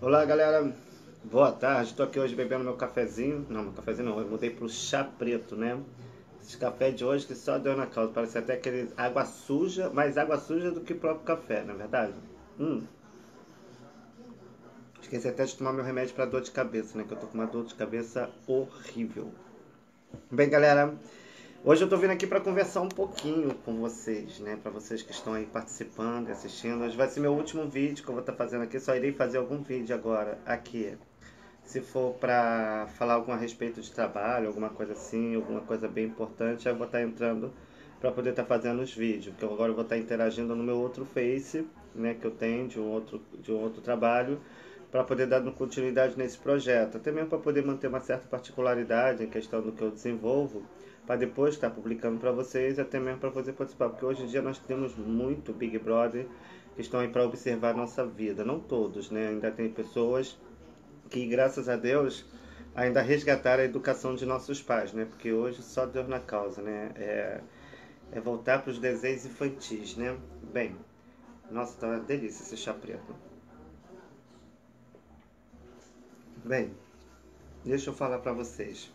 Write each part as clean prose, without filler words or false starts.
Olá, galera. Boa tarde. Estou aqui hoje bebendo meu cafezinho. Não, meu cafezinho não. Eu mudei pro chá preto, né? Esse café de hoje que só deu na causa. Parece até aquele água suja, mais água suja do que o próprio café, na é verdade? Hum. Esqueci até de tomar meu remédio para dor de cabeça, né? Que eu tô com uma dor de cabeça horrível. Bem, galera, hoje eu tô vindo aqui para conversar um pouquinho com vocês, né? Para vocês que estão aí participando e assistindo. Hoje vai ser meu último vídeo que eu vou estar fazendo aqui. Só irei fazer algum vídeo agora aqui. Se for para falar algum a respeito de trabalho, alguma coisa assim, alguma coisa bem importante, aí eu vou estar entrando para poder estar fazendo os vídeos. Porque agora eu vou estar interagindo no meu outro Face, né, que eu tenho de um outro trabalho, para poder dar continuidade nesse projeto. Até mesmo para poder manter uma certa particularidade em questão do que eu desenvolvo, para depois estar publicando para vocês, até mesmo para você participar. Porque hoje em dia nós temos muito Big Brother que estão aí para observar a nossa vida. Não todos, né? Ainda tem pessoas que, graças a Deus, ainda resgataram a educação de nossos pais, né? Porque hoje só Deus na causa, né? É voltar para os desenhos infantis, né? Bem, nossa, tá uma delícia esse chá preto. Bem, deixa eu falar para vocês.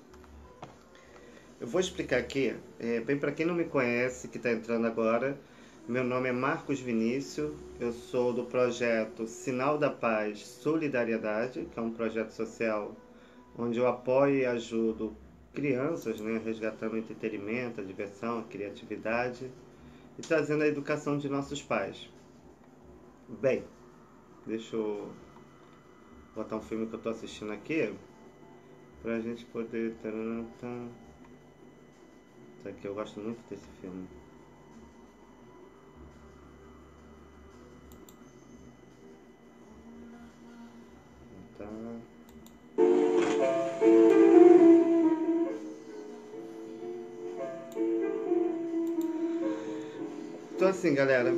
Eu vou explicar aqui, bem para quem não me conhece, que está entrando agora, meu nome é Marcos Vinícius, eu sou do projeto Sinal da Paz Solidariedade, que é um projeto social onde eu apoio e ajudo crianças, né, resgatando o entretenimento, a diversão, a criatividade e trazendo a educação de nossos pais. Bem, deixa eu botar um filme que eu estou assistindo aqui para a gente poder. Isso aqui eu gosto muito desse filme. Tá. Então assim, galera,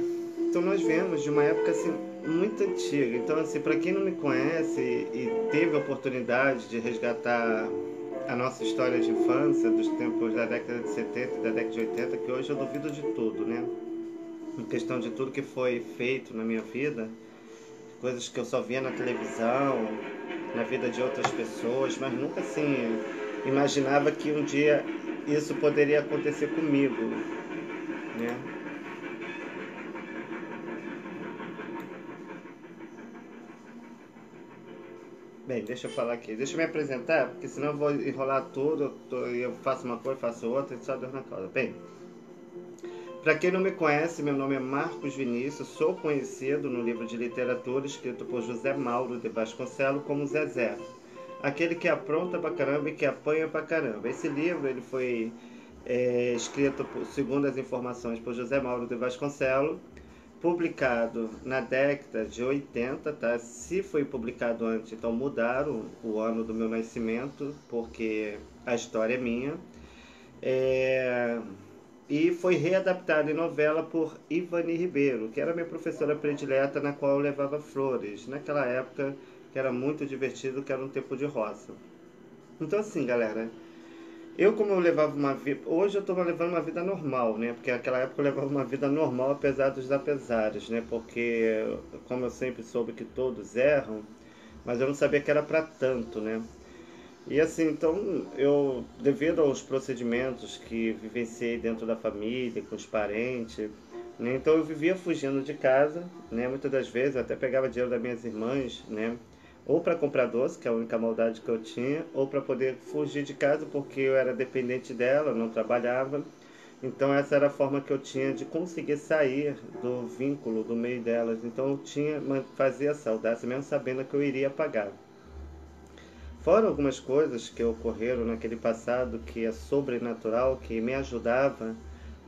então nós viemos de uma época assim muito antiga. Então assim, para quem não me conhece e teve a oportunidade de resgatar a nossa história de infância, dos tempos da década de 70 e da década de 80, que hoje eu duvido de tudo, né? Em questão de tudo que foi feito na minha vida, coisas que eu só via na televisão, na vida de outras pessoas, mas nunca assim imaginava que um dia isso poderia acontecer comigo, né? Bem, deixa eu falar aqui. Deixa eu me apresentar, porque senão eu vou enrolar tudo. Eu faço uma coisa, faço outra, e só Deus na causa. Bem, para quem não me conhece, meu nome é Marcos Vinícius. Sou conhecido no livro de literatura escrito por José Mauro de Vasconcelos como Zezé. Aquele que apronta pra caramba e que apanha pra caramba. Esse livro ele foi escrito, segundo as informações, por José Mauro de Vasconcelos, publicado na década de 80, tá? Se foi publicado antes, então mudaram o ano do meu nascimento, porque a história é minha. É, E foi readaptado em novela por Ivani Ribeiro, que era minha professora predileta, na qual eu levava flores, naquela época que era muito divertido, que era um tempo de roça. Então assim, galera, eu como eu levava uma vida. Hoje eu estou levando uma vida normal, né? Porque naquela época eu levava uma vida normal, apesar dos apesares, né? Porque, como eu sempre soube que todos erram, mas eu não sabia que era para tanto, né? E assim, então, eu, devido aos procedimentos que vivenciei dentro da família, com os parentes, né? Então eu vivia fugindo de casa, né? Muitas das vezes eu até pegava dinheiro das minhas irmãs, né? Ou para comprar doce, que é a única maldade que eu tinha, ou para poder fugir de casa, porque eu era dependente dela, não trabalhava. Então essa era a forma que eu tinha de conseguir sair do vínculo, do meio delas. Então eu tinha, fazia essa audácia, mesmo sabendo que eu iria pagar. Fora algumas coisas que ocorreram naquele passado que é sobrenatural, que me ajudava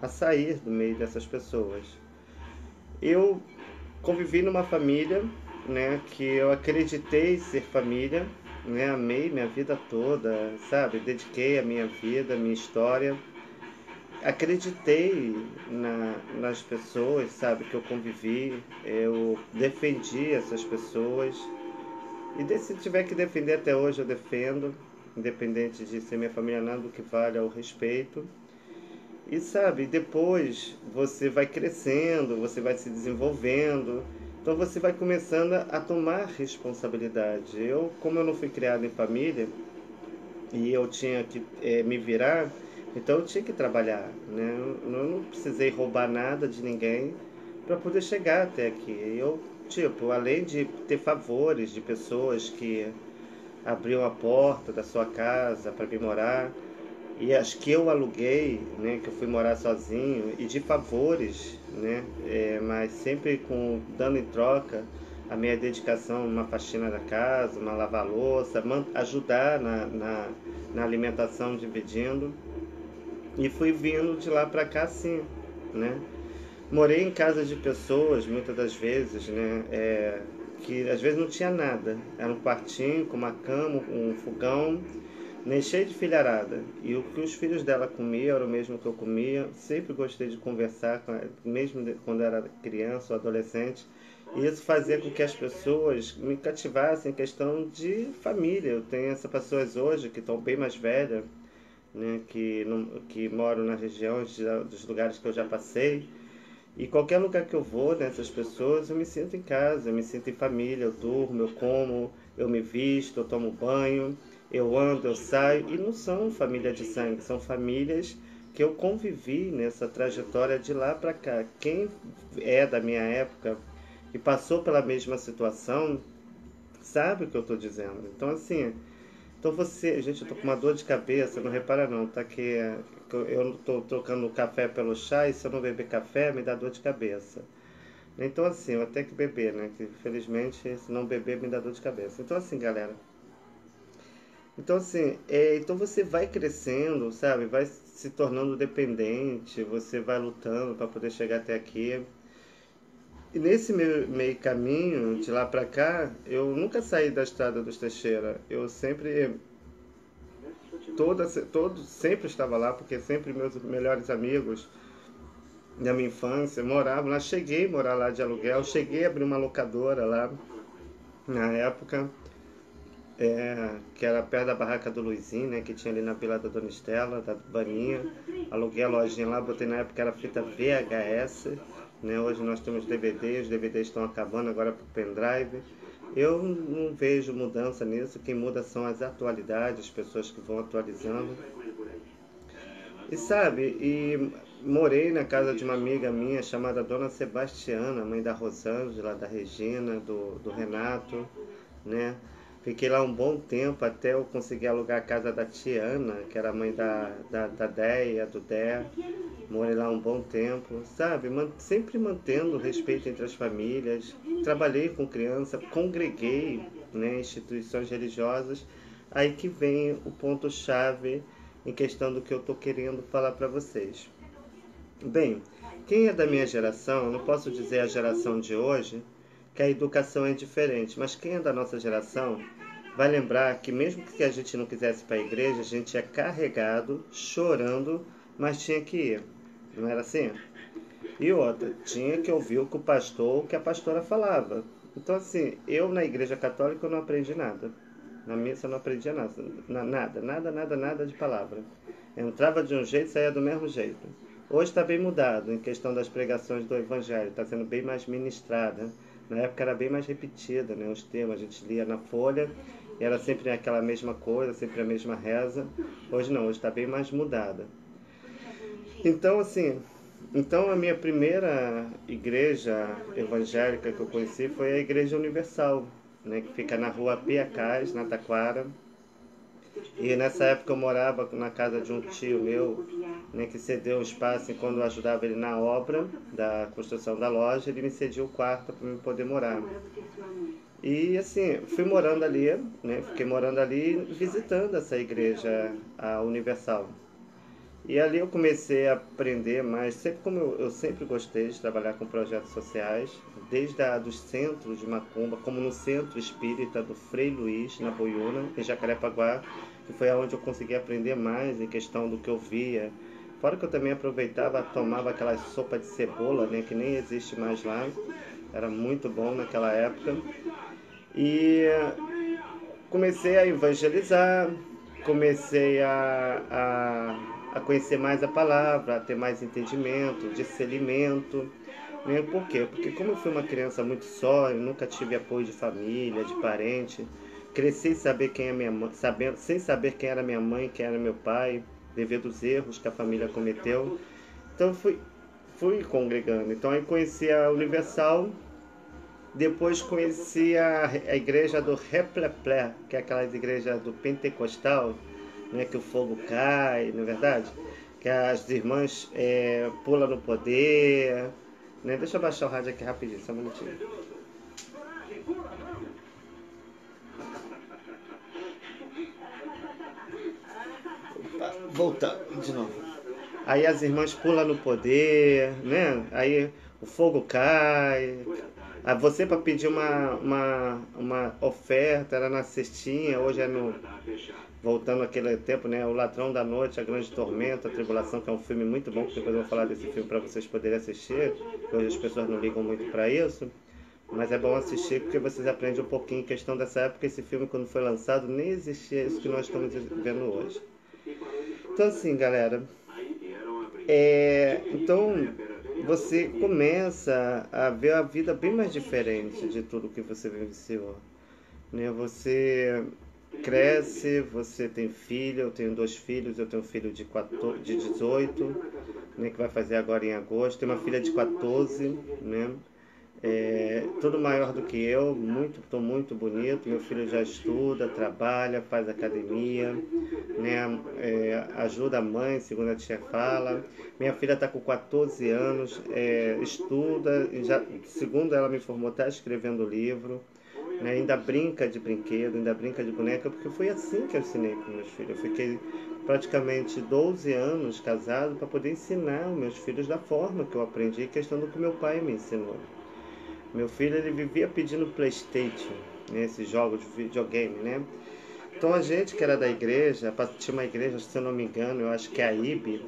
a sair do meio dessas pessoas. Eu convivi numa família, né, que eu acreditei ser família, né, amei minha vida toda, sabe, dediquei a minha vida, a minha história, acreditei nas pessoas, sabe, que eu convivi, eu defendi essas pessoas e se tiver que defender até hoje eu defendo, independente de ser minha família, nada do que vale ao respeito. E sabe, depois você vai crescendo, você vai se desenvolvendo Então você vai começando a tomar responsabilidade. Como eu não fui criado em família e eu tinha que me virar, então eu tinha que trabalhar, né? Eu não precisei roubar nada de ninguém para poder chegar até aqui. Eu, tipo, além de ter favores de pessoas que abriam a porta da sua casa para vir morar, e as que eu aluguei, né, que eu fui morar sozinho, e de favores, né, mas sempre dando em troca a minha dedicação numa faxina da casa, uma lavar-louça, ajudar na alimentação dividindo. E fui vindo de lá para cá assim, né? Morei em casa de pessoas, muitas das vezes, né, que às vezes não tinha nada. Era um quartinho com uma cama, um fogão, nem cheio de filharada. E o que os filhos dela comiam era o mesmo que eu comia. Sempre gostei de conversar com ela, mesmo quando era criança ou adolescente. E isso fazia com que as pessoas me cativassem em questão de família. Eu tenho essas pessoas hoje que estão bem mais velhas, né, que moram na região dos lugares que eu já passei. E qualquer lugar que eu vou, nessas pessoas, eu me sinto em casa, eu me sinto em família, eu durmo, eu como, eu me visto, eu tomo banho, eu ando, eu saio. E não são família de sangue, são famílias que eu convivi nessa trajetória de lá para cá. Quem é da minha época e passou pela mesma situação, sabe o que eu estou dizendo. Então, assim, então você, gente, eu tô com uma dor de cabeça, não repara não, tá? Que eu não tô trocando o café pelo chá e se eu não beber café me dá dor de cabeça. Então assim, eu tenho que beber, né? Que infelizmente se não beber me dá dor de cabeça. Então assim, galera. Então assim, então você vai crescendo, sabe? Vai se tornando dependente, você vai lutando para poder chegar até aqui. E nesse meio caminho, de lá pra cá, eu nunca saí da estrada dos Teixeira. Eu sempre sempre estava lá, porque sempre meus melhores amigos da minha infância moravam lá. Cheguei a morar lá de aluguel, cheguei a abrir uma locadora lá na época, que era perto da barraca do Luizinho, né, que tinha ali na Vila da Dona Estela, da Baninha. Aluguei a lojinha lá, botei na época era fita VHS, né, hoje nós temos DVD, os DVDs estão acabando agora para o pendrive. Eu não vejo mudança nisso, quem muda são as atualidades, as pessoas que vão atualizando. E sabe, morei na casa de uma amiga minha chamada Dona Sebastiana, mãe da Rosângela, da Regina, do Renato, né? Fiquei lá um bom tempo até eu conseguir alugar a casa da Tiana, que era a mãe da Déia, do Dé. Morei lá um bom tempo, sabe? Sempre mantendo o respeito entre as famílias. Trabalhei com criança, congreguei, né, instituições religiosas. Aí que vem o ponto-chave em questão do que eu estou querendo falar para vocês. Bem, quem é da minha geração, eu não posso dizer a geração de hoje, que a educação é diferente, mas quem é da nossa geração vai lembrar que mesmo que a gente não quisesse ir para a igreja, a gente é carregado, chorando, mas tinha que ir. Não era assim? E outra, tinha que ouvir o que o pastor, o que a pastora falava. Então assim, eu na igreja católica eu não aprendi nada. Na missa eu não aprendia nada, nada de palavra. Entrava de um jeito, saía do mesmo jeito. Hoje está bem mudado em questão das pregações do Evangelho, está sendo bem mais ministrada. Na época era bem mais repetida, né? Os temas a gente lia na folha e era sempre aquela mesma coisa, sempre a mesma reza. Hoje não, hoje está bem mais mudada. Então assim, a minha primeira igreja evangélica que eu conheci foi a Igreja Universal, né, que fica na rua Piacás, na Taquara. E nessa época eu morava na casa de um tio meu, né, que cedeu um espaço e quando eu ajudava ele na obra da construção da loja, ele me cedia o quarto para eu poder morar. E assim, fui morando ali, né, fiquei morando ali visitando essa igreja, a Universal. E ali eu comecei a aprender mais, sempre como eu sempre gostei de trabalhar com projetos sociais, desde dos centros de Macumba, como no Centro Espírita do Frei Luiz, na Boiúna, em Jacarepaguá, que foi onde eu consegui aprender mais em questão do que eu via. Fora que eu também aproveitava, tomava aquela sopa de cebola, né, que nem existe mais lá, era muito bom naquela época. E comecei a evangelizar, comecei a conhecer mais a palavra, a ter mais entendimento, discernimento. Né? Por quê? Porque como eu fui uma criança muito só, eu nunca tive apoio de família, de parente, cresci sem saber quem é minha mãe, sem saber quem era minha mãe, quem era meu pai, devido aos erros que a família cometeu. Então fui congregando. Então aí conheci a Universal, depois conheci a igreja do Repleplé, que é aquelas igrejas do Pentecostal, né, que o fogo cai, não é verdade? Que as irmãs pulam no poder. Né? Deixa eu baixar o rádio aqui rapidinho, só um minutinho. Opa, voltando de novo. Aí as irmãs pulam no poder, né? Aí o fogo cai. Aí você para pedir uma oferta era na cestinha, hoje é no. Voltando aquele tempo, né? O Ladrão da Noite, A Grande Tormenta, A Tribulação, que é um filme muito bom, que depois eu vou falar desse filme para vocês poderem assistir. Hoje as pessoas não ligam muito para isso, mas é bom assistir porque vocês aprendem um pouquinho em questão dessa época. Esse filme, quando foi lançado, nem existia isso que nós estamos vendo hoje. Então, assim, galera, então você começa a ver a vida bem mais diferente de tudo que você vivenciou, né? Você cresce, você tem filho, eu tenho 2 filhos, eu tenho um filho de 18, né, que vai fazer agora em agosto, tenho uma filha de 14, né? Tudo maior do que eu, muito bonito. Meu filho já estuda, trabalha, faz academia, né? Ajuda a mãe, segundo a tia fala. Minha filha está com 14 anos, estuda, já, segundo ela me informou, está escrevendo livro, né? Ainda brinca de brinquedo, ainda brinca de boneca, porque foi assim que eu ensinei para meus filhos. Eu fiquei praticamente 12 anos casado para poder ensinar os meus filhos da forma que eu aprendi, questão do que meu pai me ensinou. Meu filho, ele vivia pedindo PlayStation, né, esses jogos de videogame, né? Então a gente que era da igreja, tinha uma igreja, se eu não me engano, eu acho que é a IB,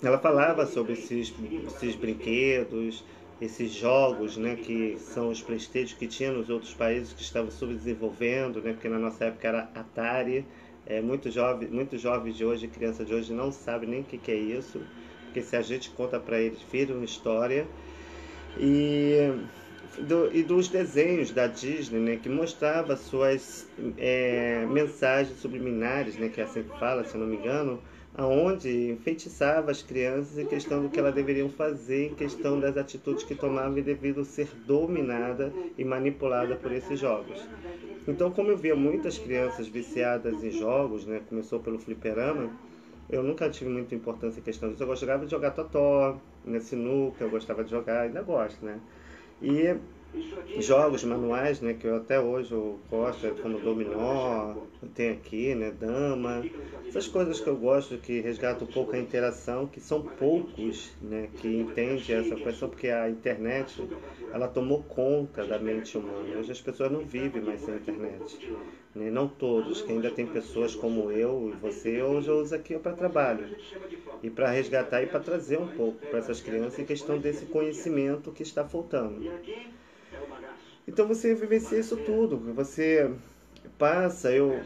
ela falava sobre esses brinquedos, esses jogos, né, que são os PlayStation que tinha nos outros países que estavam subdesenvolvendo, né, porque na nossa época era Atari. Muitos jovens de hoje, crianças de hoje, não sabem nem o que é isso, porque se a gente conta para eles, viram história. E dos desenhos da Disney, né, que mostrava suas mensagens subliminares, né, que é assim que fala, se eu não me engano, aonde enfeitiçava as crianças em questão do que elas deveriam fazer, em questão das atitudes que tomavam e devido ser dominada e manipulada por esses jogos. Então, como eu via muitas crianças viciadas em jogos, né, começou pelo fliperama, eu nunca tive muita importância em questão disso. Eu gostava de jogar totó, né, sinuca, eu gostava de jogar, ainda gosto, né? E jogos manuais, né, que eu até hoje eu gosto, como dominó, tem aqui, né, dama, essas coisas que eu gosto, que resgatam um pouco a interação, que são poucos, né, que entendem essa questão, porque a internet, ela tomou conta da mente humana. Hoje as pessoas não vivem mais sem internet, né? Não todos, que ainda tem pessoas como eu e você, hoje eu uso aqui para trabalho, e para resgatar e para trazer um pouco para essas crianças em questão desse conhecimento que está faltando. Então você vivencia isso tudo, você passa, eu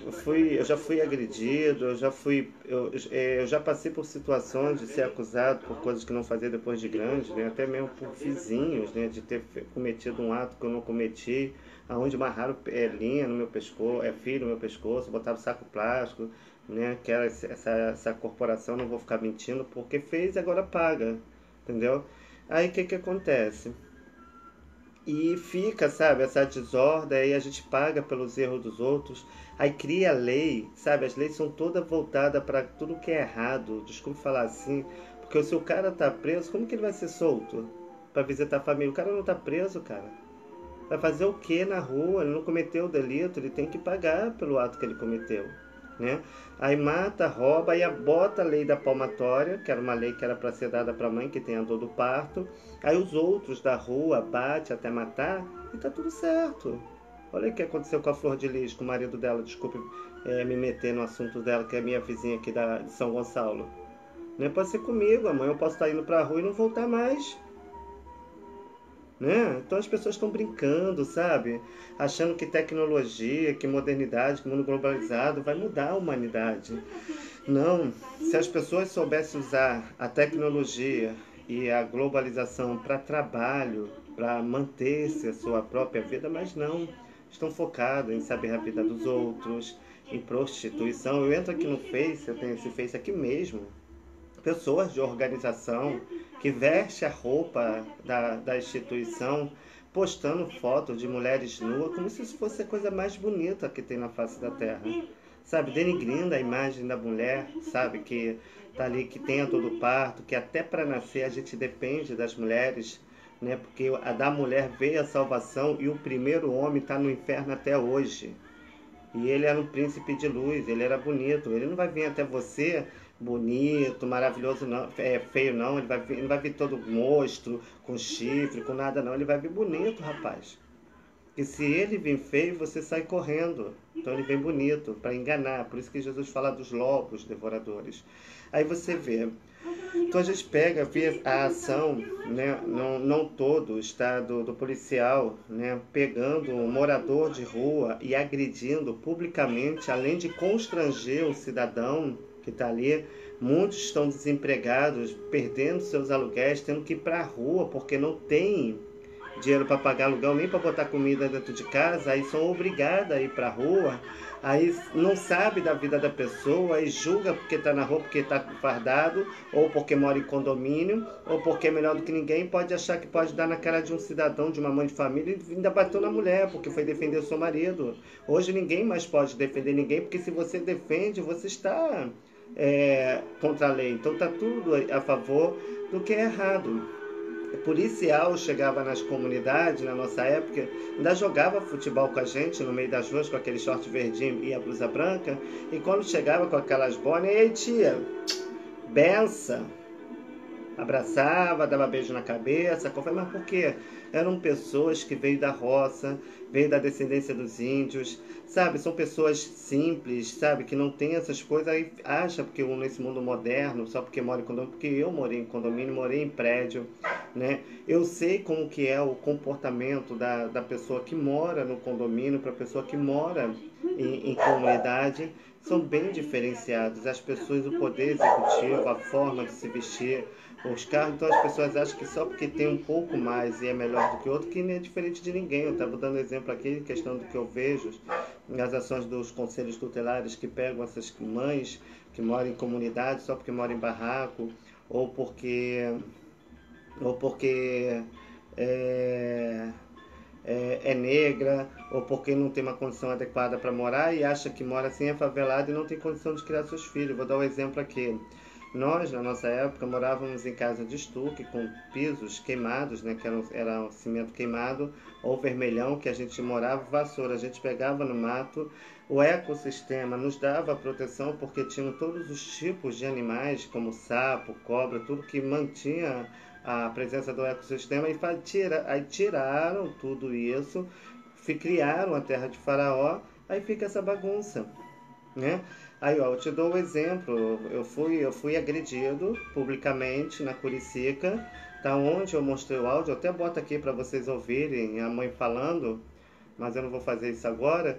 já fui agredido, eu já passei por situações de ser acusado por coisas que não fazia depois de grande, né? Até mesmo por vizinhos, né? De ter cometido um ato que eu não cometi, aonde amarraram linha no meu pescoço, fio no meu pescoço, botaram saco plástico, né? Que era essa corporação, não vou ficar mentindo, porque fez e agora paga, entendeu? Aí o que acontece? E fica, sabe, essa desordem, aí a gente paga pelos erros dos outros, aí cria lei, sabe, as leis são todas voltadas para tudo que é errado, desculpe falar assim, porque se o cara tá preso, como que ele vai ser solto para visitar a família? O cara não tá preso, cara. Vai fazer o que na rua? Ele não cometeu o delito, ele tem que pagar pelo ato que ele cometeu, né? Aí mata, rouba, aí bota a lei da palmatória, que era uma lei que era para ser dada para a mãe que tem a dor do parto. Aí os outros da rua bate até matar e tá tudo certo. Olha o que aconteceu com a Flor de Lis, com o marido dela, desculpe me meter no assunto dela, que é minha vizinha aqui de São Gonçalo. Não pode ser comigo, amanhã eu posso estar indo para a rua e não voltar mais. Né? Então as pessoas estão brincando, sabe? Achando que tecnologia, que modernidade, que mundo globalizado vai mudar a humanidade. Não, se as pessoas soubessem usar a tecnologia e a globalização para trabalho, para manter-se a sua própria vida, mas não. Estão focados em saber a vida dos outros, em prostituição. Eu entro aqui no Face, eu tenho esse Face aqui mesmo. Pessoas de organização que veste a roupa da instituição, postando fotos de mulheres nuas, como se isso fosse a coisa mais bonita que tem na face da Terra. Sabe, denigrindo a imagem da mulher, sabe, que tá ali, que tem a dor do parto, que até para nascer a gente depende das mulheres, né? Porque a da mulher veio a salvação e o primeiro homem está no inferno até hoje. E ele era um príncipe de luz, ele era bonito. Ele não vai vir até você bonito, maravilhoso, não, feio não. Ele não vai vir todo monstro, com chifre, com nada não. Ele vai vir bonito, rapaz. E se ele vir feio, você sai correndo. Então ele vem bonito, para enganar. Por isso que Jesus fala dos lobos devoradores. Aí você vê. Então a gente pega, vê a ação, né, não todo, está do policial, né, pegando um morador de rua e agredindo publicamente, além de constranger o cidadão que está ali. Muitos estão desempregados, perdendo seus aluguéis, tendo que ir para a rua porque não tem dinheiro para pagar aluguel, nem para botar comida dentro de casa, aí são obrigados a ir para a rua, aí não sabe da vida da pessoa, aí julga porque está na rua, porque está fardado, ou porque mora em condomínio, ou porque é melhor do que ninguém, pode achar que pode dar na cara de um cidadão, de uma mãe de família, e ainda bateu na mulher, porque foi defender o seu marido. Hoje ninguém mais pode defender ninguém, porque se você defende, você está contra a lei. Então está tudo a favor do que é errado. O policial chegava nas comunidades, na nossa época, ainda jogava futebol com a gente no meio das ruas com aquele short verdinho e a blusa branca, e quando chegava com aquelas bonas, ei tia, benção, abraçava, dava beijo na cabeça, mas por quê? Eram pessoas que veio da roça, veio da descendência dos índios, sabe? São pessoas simples, sabe? Que não tem essas coisas, aí acha porque nesse mundo moderno, só porque mora em condomínio, porque eu morei em condomínio, morei em prédio, né? Eu sei como que é o comportamento da pessoa que mora no condomínio para a pessoa que mora em comunidade, são bem diferenciados. As pessoas, o poder executivo, a forma de se vestir, os carros, então as pessoas acham que só porque tem um pouco mais e é melhor do que o outro, que nem é diferente de ninguém. Eu estava dando exemplo aqui, questão do que eu vejo, nas ações dos conselhos tutelares que pegam essas mães que moram em comunidade só porque moram em barraco, ou porque é negra, ou porque não tem uma condição adequada para morar e acha que mora assim, é favelado e não tem condição de criar seus filhos. Vou dar um exemplo aqui. Nós, na nossa época, morávamos em casa de estuque, com pisos queimados, né, que era um cimento queimado, ou vermelhão, que a gente morava, vassoura, a gente pegava no mato. O ecossistema nos dava proteção porque tinham todos os tipos de animais, como sapo, cobra, tudo que mantinha a presença do ecossistema, e aí tiraram tudo isso, criaram a terra de Faraó, aí fica essa bagunça, né? Aí, ó, eu te dou um exemplo. Eu fui agredido publicamente na Curicica, tá? Onde eu mostrei o áudio. Eu até boto aqui para vocês ouvirem a mãe falando, mas eu não vou fazer isso agora.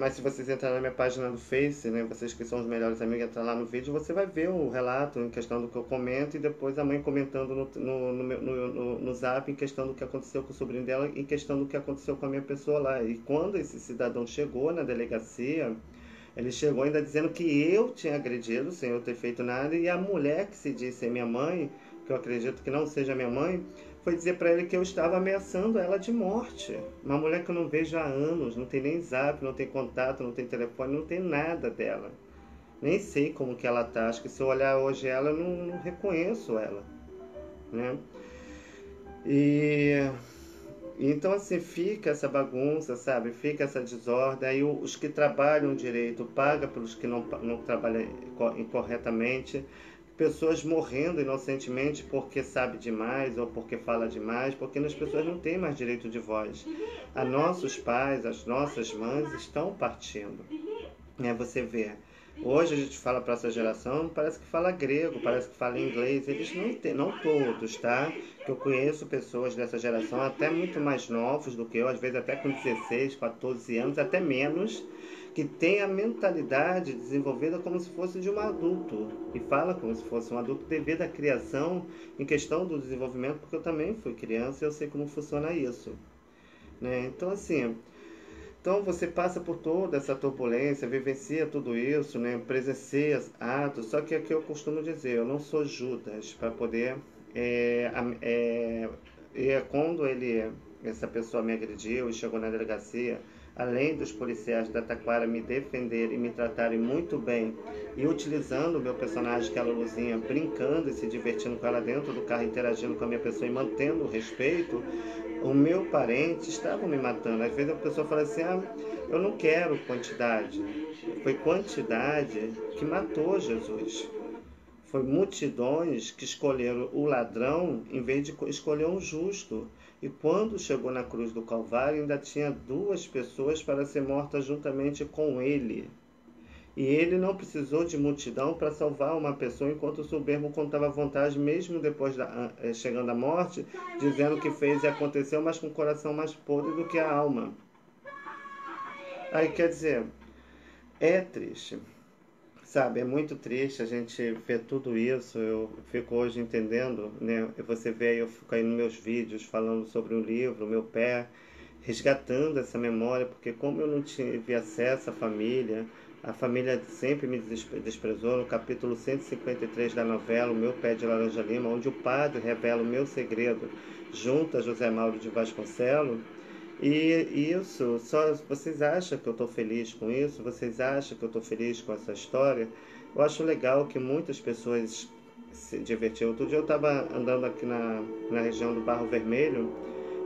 Mas se vocês entrarem na minha página do Face, né, vocês que são os melhores amigos, entrar lá no vídeo, você vai ver o relato em questão do que eu comento e depois a mãe comentando no Zap em questão do que aconteceu com o sobrinho dela, em questão do que aconteceu com a minha pessoa lá. E quando esse cidadão chegou na delegacia, ele chegou ainda dizendo que eu tinha agredido sem eu ter feito nada, e a mulher que se disse minha mãe, que eu acredito que não seja minha mãe, foi dizer para ele que eu estava ameaçando ela de morte. Uma mulher que eu não vejo há anos, não tem nem Zap, não tem contato, não tem telefone, não tem nada dela. Nem sei como que ela tá. Acho que se eu olhar hoje ela, eu não reconheço ela, né? Então, assim, fica essa bagunça, sabe? Fica essa desordem. Aí os que trabalham direito pagam pelos que não trabalham incorretamente. Pessoas morrendo inocentemente porque sabe demais ou porque fala demais, porque as pessoas não têm mais direito de voz. Nossos pais, as nossas mães estão partindo. Você vê, Hoje a gente fala para essa geração, parece que fala grego, parece que fala inglês. Eles não têm, não todos, tá? Que eu conheço pessoas dessa geração, até muito mais novos do que eu, às vezes até com 16, 14 anos, até menos, que tem a mentalidade desenvolvida como se fosse de um adulto. E fala como se fosse um adulto devido à criação em questão do desenvolvimento, porque eu também fui criança e eu sei como funciona isso, né? Então, assim, então você passa por toda essa turbulência, vivencia tudo isso, né? Presencia atos. Só que aqui eu costumo dizer, eu não sou Judas para poder. É, quando essa pessoa me agrediu e chegou na delegacia, além dos policiais da Taquara me defenderem e me tratarem muito bem e utilizando o meu personagem, que é a Luluzinha, brincando e se divertindo com ela dentro do carro, interagindo com a minha pessoa e mantendo o respeito, o meu parente estava me matando. Às vezes a pessoa fala assim, eu não quero quantidade. Foi quantidade que matou Jesus. Foi multidões que escolheram o ladrão em vez de escolher um justo. E quando chegou na cruz do Calvário, ainda tinha duas pessoas para ser mortas juntamente com ele. E ele não precisou de multidão para salvar uma pessoa, enquanto o soberbo contava vantagem, mesmo depois chegando à morte, dizendo que fez e aconteceu, mas com o coração mais podre do que a alma. Aí quer dizer, é triste, sabe? É muito triste a gente ver tudo isso. Eu fico hoje entendendo, né? Você vê aí, eu fico aí nos meus vídeos falando sobre o livro, meu pé, resgatando essa memória, porque como eu não tive acesso à família, a família sempre me desprezou. No capítulo 153 da novela, O Meu Pé de Laranja Lima, onde o padre revela o meu segredo junto a José Mauro de Vasconcelos. E isso, só vocês acham que eu estou feliz com isso? Vocês acham que eu estou feliz com essa história? Eu acho legal que muitas pessoas se divertiram. Outro dia eu estava andando aqui na região do Barro Vermelho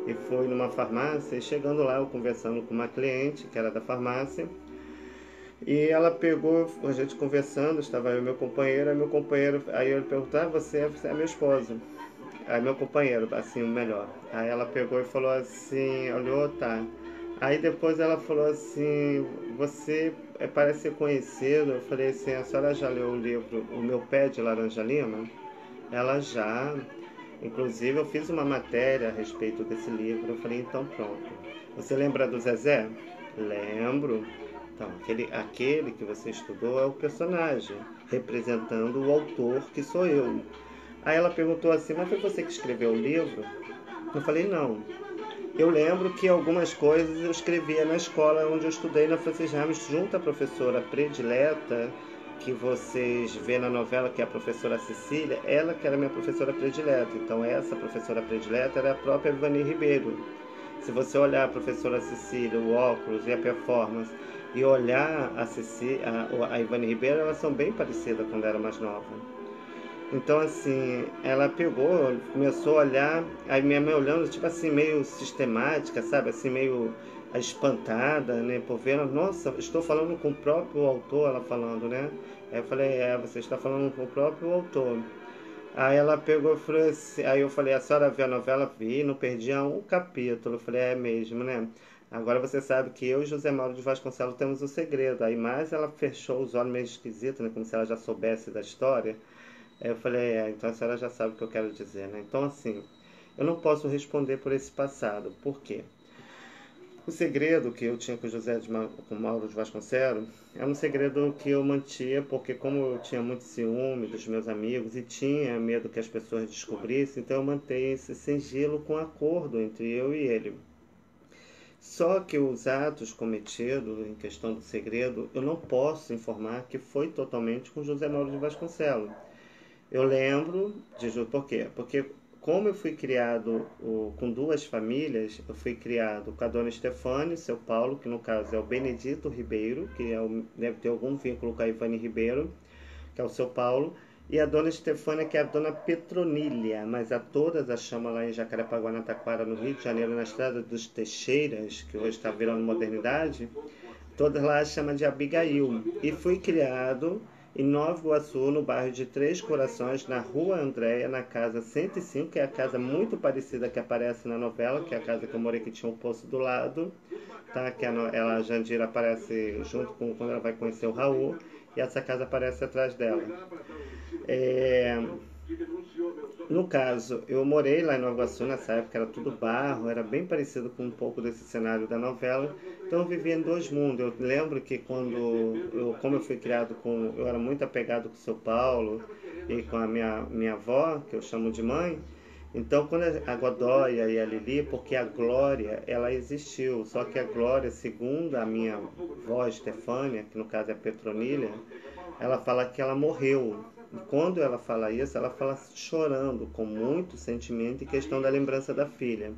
e fui numa farmácia, e chegando lá eu conversando com uma cliente que era da farmácia, e ela pegou, a gente conversando, estava eu e meu companheiro, aí ele perguntou, você é meu esposo. Aí meu companheiro, assim, o melhor. Aí ela pegou e falou assim, olhou, tá. Aí depois ela falou assim, você parece ser conhecido. Eu falei assim, a senhora já leu o livro O Meu Pé de Laranja Lima? Ela já. Inclusive eu fiz uma matéria a respeito desse livro. Eu falei, então pronto. Você lembra do Zezé? Lembro. Então, aquele que você estudou é o personagem, representando o autor que sou eu. Aí ela perguntou assim, mas foi você que escreveu o livro? Eu falei, não. Eu lembro que algumas coisas eu escrevia na escola onde eu estudei na Francis Ramos, junto à professora predileta, que vocês vê na novela, que é a professora Cecília, ela que era minha professora predileta. Então essa professora predileta era a própria Ivani Ribeiro. Se você olhar a professora Cecília, o óculos e a performance, e olhar a Ivani Ribeiro, elas são bem parecidas quando era mais nova. Então, assim, ela pegou, começou a olhar, aí minha mãe olhando, tipo assim, meio sistemática, sabe? Assim, meio espantada, né? Por ver, nossa, estou falando com o próprio autor, ela falando, né? Aí eu falei, você está falando com o próprio autor. Aí ela pegou e falou assim, aí eu falei, a senhora viu a novela? Vi, não perdia um capítulo. Eu falei, é mesmo, né? Agora você sabe que eu e José Mauro de Vasconcelos temos um segredo. Aí mais ela fechou os olhos meio esquisito, né? Como se ela já soubesse da história. Aí eu falei, então a senhora já sabe o que eu quero dizer, né? Então, assim, eu não posso responder por esse passado. Por quê? O segredo que eu tinha com com Mauro de Vasconcelos é um segredo que eu mantinha, porque como eu tinha muito ciúme dos meus amigos e tinha medo que as pessoas descobrissem, então eu mantenho esse sigilo com acordo entre eu e ele. Só que os atos cometidos em questão do segredo, eu não posso informar que foi totalmente com José Mauro de Vasconcelos. Eu lembro por quê? Porque como eu fui criado com duas famílias, eu fui criado com a dona Estefânia, seu Paulo, que no caso é o Benedito Ribeiro, que deve ter algum vínculo com a Ivani Ribeiro, que é o seu Paulo, e a dona Estefânia, que é a dona Petronília, mas a todas a chama lá em Jacarepaguá, na Taquara, no Rio de Janeiro, na estrada dos Teixeiras, que hoje está virando modernidade, todas lá a chama de Abigail. E fui criado em Nova Iguaçu, no bairro de Três Corações, na Rua Andréia, na casa 105, que é a casa muito parecida que aparece na novela, que é a casa que eu morei, que tinha um poço do lado, tá? Que a Jandira aparece junto com quando ela vai conhecer o Raul. e essa casa aparece atrás dela. É, no caso, eu morei lá em Nova Iguaçu, nessa época era tudo barro, era bem parecido com um pouco desse cenário da novela, então eu vivia em dois mundos. Eu lembro que como eu fui criado eu era muito apegado com o seu Paulo e com a minha avó, que eu chamo de mãe, então quando a Godóia e a Lili, porque a Glória, ela existiu, só que a Glória, segundo a minha avó Estefânia, que no caso é Petronília, ela fala que ela morreu. E quando ela fala isso, ela fala chorando, com muito sentimento, em questão da lembrança da filha.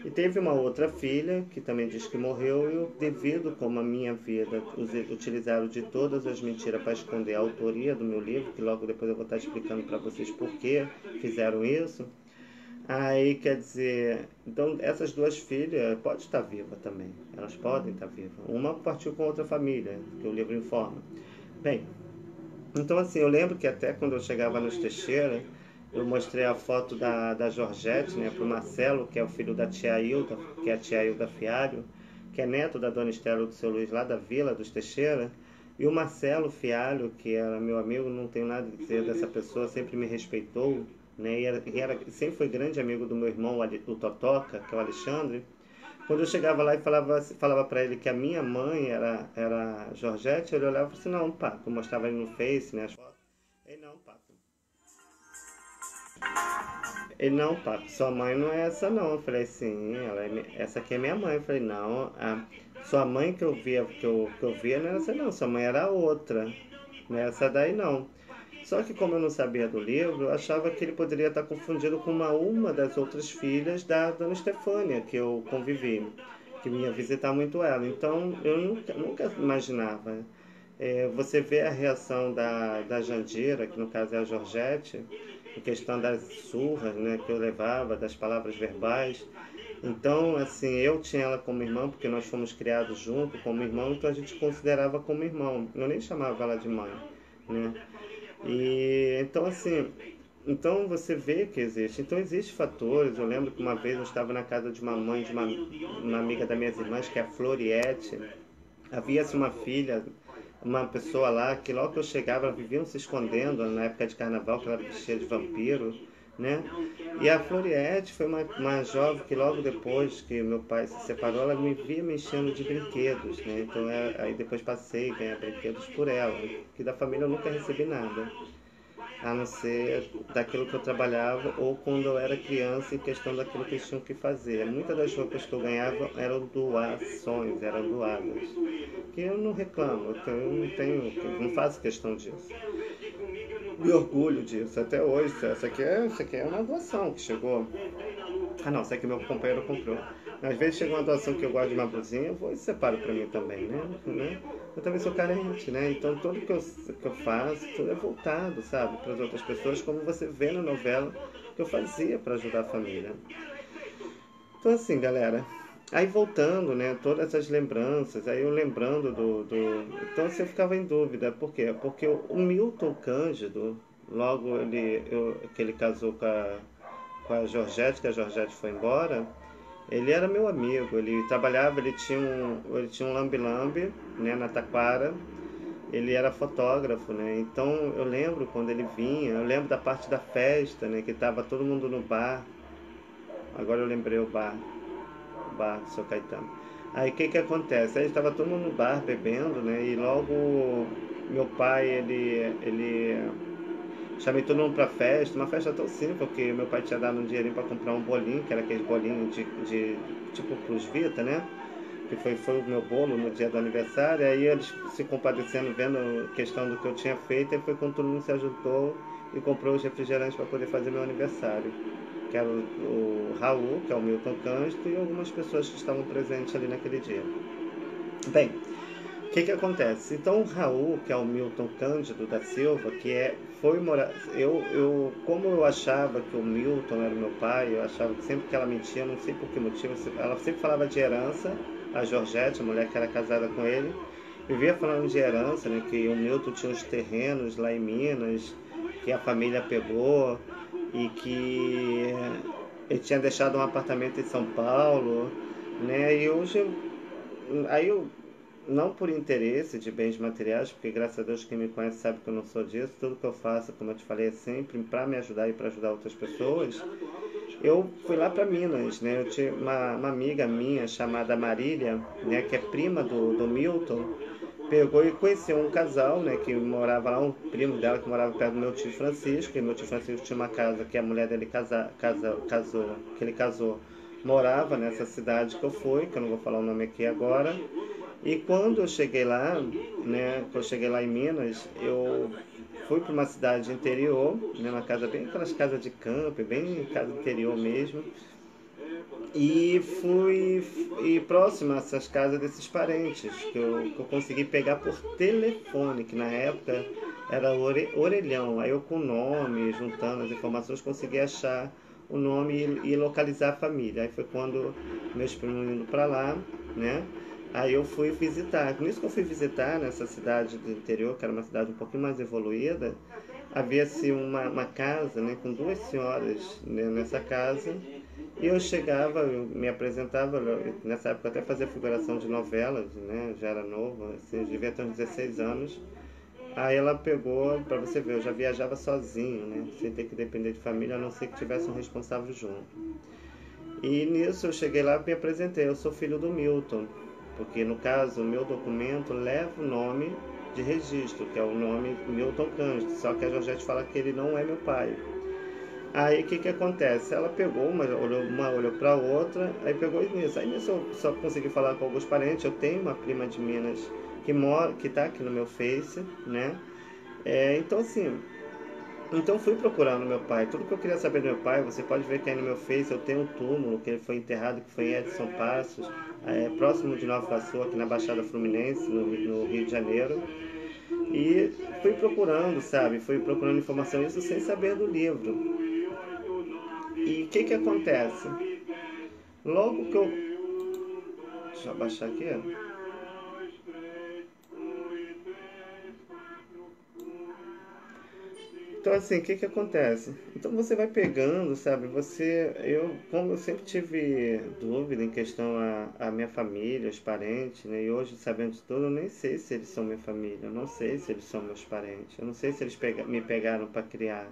E teve uma outra filha que também diz que morreu, e eu, devido como a minha vida utilizaram de todas as mentiras para esconder a autoria do meu livro, que logo depois eu vou estar explicando para vocês por que fizeram isso. Aí quer dizer, então essas duas filhas podem estar vivas também, elas podem estar vivas. Uma partiu com outra família, que o livro informa. Bem, então assim, eu lembro que até quando eu chegava nos Teixeira, eu mostrei a foto da Georgette, né, para o Marcelo, que é o filho da tia Hilda, que é a tia Hilda Fialho, que é neto da dona Estela do seu Luiz, lá da Vila dos Teixeira. E o Marcelo Fialho, que era meu amigo, não tenho nada a dizer dessa pessoa, sempre me respeitou, né, sempre foi grande amigo do meu irmão, o Totoca, que é o Alexandre. Quando eu chegava lá e falava para ele que a minha mãe era Georgette, ele olhava e falava assim, não, Paco, eu mostrava ele no Face, né, as fotos. Ele, não, Paco. Ele, não, Paco, sua mãe não é essa não. Eu falei, sim, essa aqui é minha mãe. Eu falei, não, a sua mãe que eu via não era essa não, sua mãe era outra, não é essa daí não. Só que como eu não sabia do livro, eu achava que ele poderia estar confundido com uma das outras filhas da dona Estefânia, que eu convivi, que ia visitar muito ela. Então eu nunca imaginava. Você vê a reação da Jandira, que no caso é a Georgette, em questão das surras, né, que eu levava, das palavras verbais. Então, assim, eu tinha ela como irmã, porque nós fomos criados junto como irmão, então a gente considerava como irmão. Eu nem chamava ela de mãe, né? E então assim, então você vê que existe. Então existem fatores. Eu lembro que uma vez eu estava na casa de uma mãe de uma amiga das minhas irmãs, que é a Floriette. Havia-se uma filha, uma pessoa lá, que logo que eu chegava, ela viviam se escondendo na época de carnaval, que ela vestia de vampiro, né? E a Floriette foi uma jovem que logo depois que meu pai se separou, ela me via me enchendo de brinquedos, né? Então aí depois passei a ganhar brinquedos por ela, que da família eu nunca recebi nada, a não ser daquilo que eu trabalhava ou quando eu era criança, em questão daquilo que eles tinham que fazer. Muitas das roupas que eu ganhava eram doações, eram doadas, que eu não reclamo, eu não faço questão disso. Me orgulho disso até hoje. Essa aqui é uma doação que chegou. Ah não, essa aqui meu companheiro comprou. Às vezes chega uma doação que eu gosto de uma blusinha, eu vou e separo pra mim também, né? Eu também sou carente, né? Então tudo que eu faço, tudo é voltado, sabe, para as outras pessoas, como você vê na novela que eu fazia para ajudar a família. Então assim, galera, aí voltando, né, todas essas lembranças, aí eu lembrando Então assim, eu ficava em dúvida, por quê? Porque o Milton Cândido, logo que ele casou com a Georgette, que a Georgette foi embora, ele era meu amigo, ele trabalhava, ele tinha um lambe-lambe, né, na Taquara, ele era fotógrafo, né, então eu lembro quando ele vinha, eu lembro da parte da festa, né, que tava todo mundo no bar, agora eu lembrei o bar do seu Caetano. Aí o que que acontece? Aí estava todo mundo no bar bebendo, né, e logo meu pai, ele chamei todo mundo pra festa, uma festa tão simples, porque meu pai tinha dado um dinheirinho pra comprar um bolinho, que era aquele bolinho de tipo Plus Vita, né? Que foi o meu bolo no dia do aniversário. Aí eles se compadecendo, vendo a questão do que eu tinha feito, e foi quando todo mundo se ajudou e comprou os refrigerantes para poder fazer meu aniversário. Que era o Raul, que é o Milton Cândido, e algumas pessoas que estavam presentes ali naquele dia. Bem, o que que acontece? Então o Raul, que é o Milton Cândido da Silva, foi morar. Como eu achava que o Milton era meu pai, eu achava que sempre que ela mentia, não sei por que motivo, ela sempre falava de herança, a Georgette, a mulher que era casada com ele, vivia falando de herança, né, que o Milton tinha uns terrenos lá em Minas, que a família pegou, e que ele tinha deixado um apartamento em São Paulo, né, e hoje, aí eu não por interesse de bens materiais, porque graças a Deus quem me conhece sabe que eu não sou disso. Tudo que eu faço, como eu te falei, é sempre para me ajudar e para ajudar outras pessoas. Eu fui lá para Minas, né? Eu tinha uma amiga minha chamada Marília, né? Que é prima do Milton, pegou e conheceu um casal, né? Que morava lá, um primo dela que morava perto do meu tio Francisco. E meu tio Francisco tinha uma casa que a mulher dele casou, que ele casou, morava nessa cidade que eu fui, que eu não vou falar o nome aqui agora. E quando eu cheguei lá, né? Quando eu cheguei lá em Minas, eu fui para uma cidade interior, né, uma casa bem aquelas casas de campo, bem casa interior mesmo, e fui próximo a essas casas desses parentes, que eu consegui pegar por telefone, que na época era orelhão, aí eu com o nome, juntando as informações, consegui achar o nome e localizar a família. Aí foi quando meus primos indo para lá, né? Aí eu fui visitar. Nisso que eu fui visitar nessa cidade do interior, que era uma cidade um pouquinho mais evoluída, havia-se uma casa, né, com duas senhoras, né, nessa casa, e eu chegava, eu me apresentava, nessa época eu até fazia figuração de novelas, né, já era novo, assim, eu devia ter uns 16 anos. Aí ela pegou, para você ver, eu já viajava sozinho, né, sem ter que depender de família, a não ser que tivesse um responsável junto. E nisso eu cheguei lá e me apresentei, eu sou filho do Milton, porque no caso o meu documento leva o nome de registro, que é o nome Milton Cândido, só que a Georgette fala que ele não é meu pai. Aí o que acontece? Ela pegou, uma olhou para outra, aí pegou nisso. Aí nisso eu só consegui falar com alguns parentes. Eu tenho uma prima de Minas que mora, que tá aqui no meu Face, né? Então assim, então fui procurando meu pai. Tudo que eu queria saber do meu pai, você pode ver que aí no meu Face eu tenho um túmulo que ele foi enterrado, que foi em Edson Passos, próximo de Nova Iguaçu, aqui na Baixada Fluminense, no Rio de Janeiro. E fui procurando, sabe? Fui procurando informação, isso sem saber do livro. E o que acontece? Logo que eu. Deixa eu abaixar aqui. Então, assim, o que acontece? Então você vai pegando, sabe? Como eu sempre tive dúvida em questão a minha família, os parentes, né? E hoje, sabendo de tudo, eu nem sei se eles são minha família, eu não sei se eles são meus parentes, eu não sei se eles me pegaram para criar,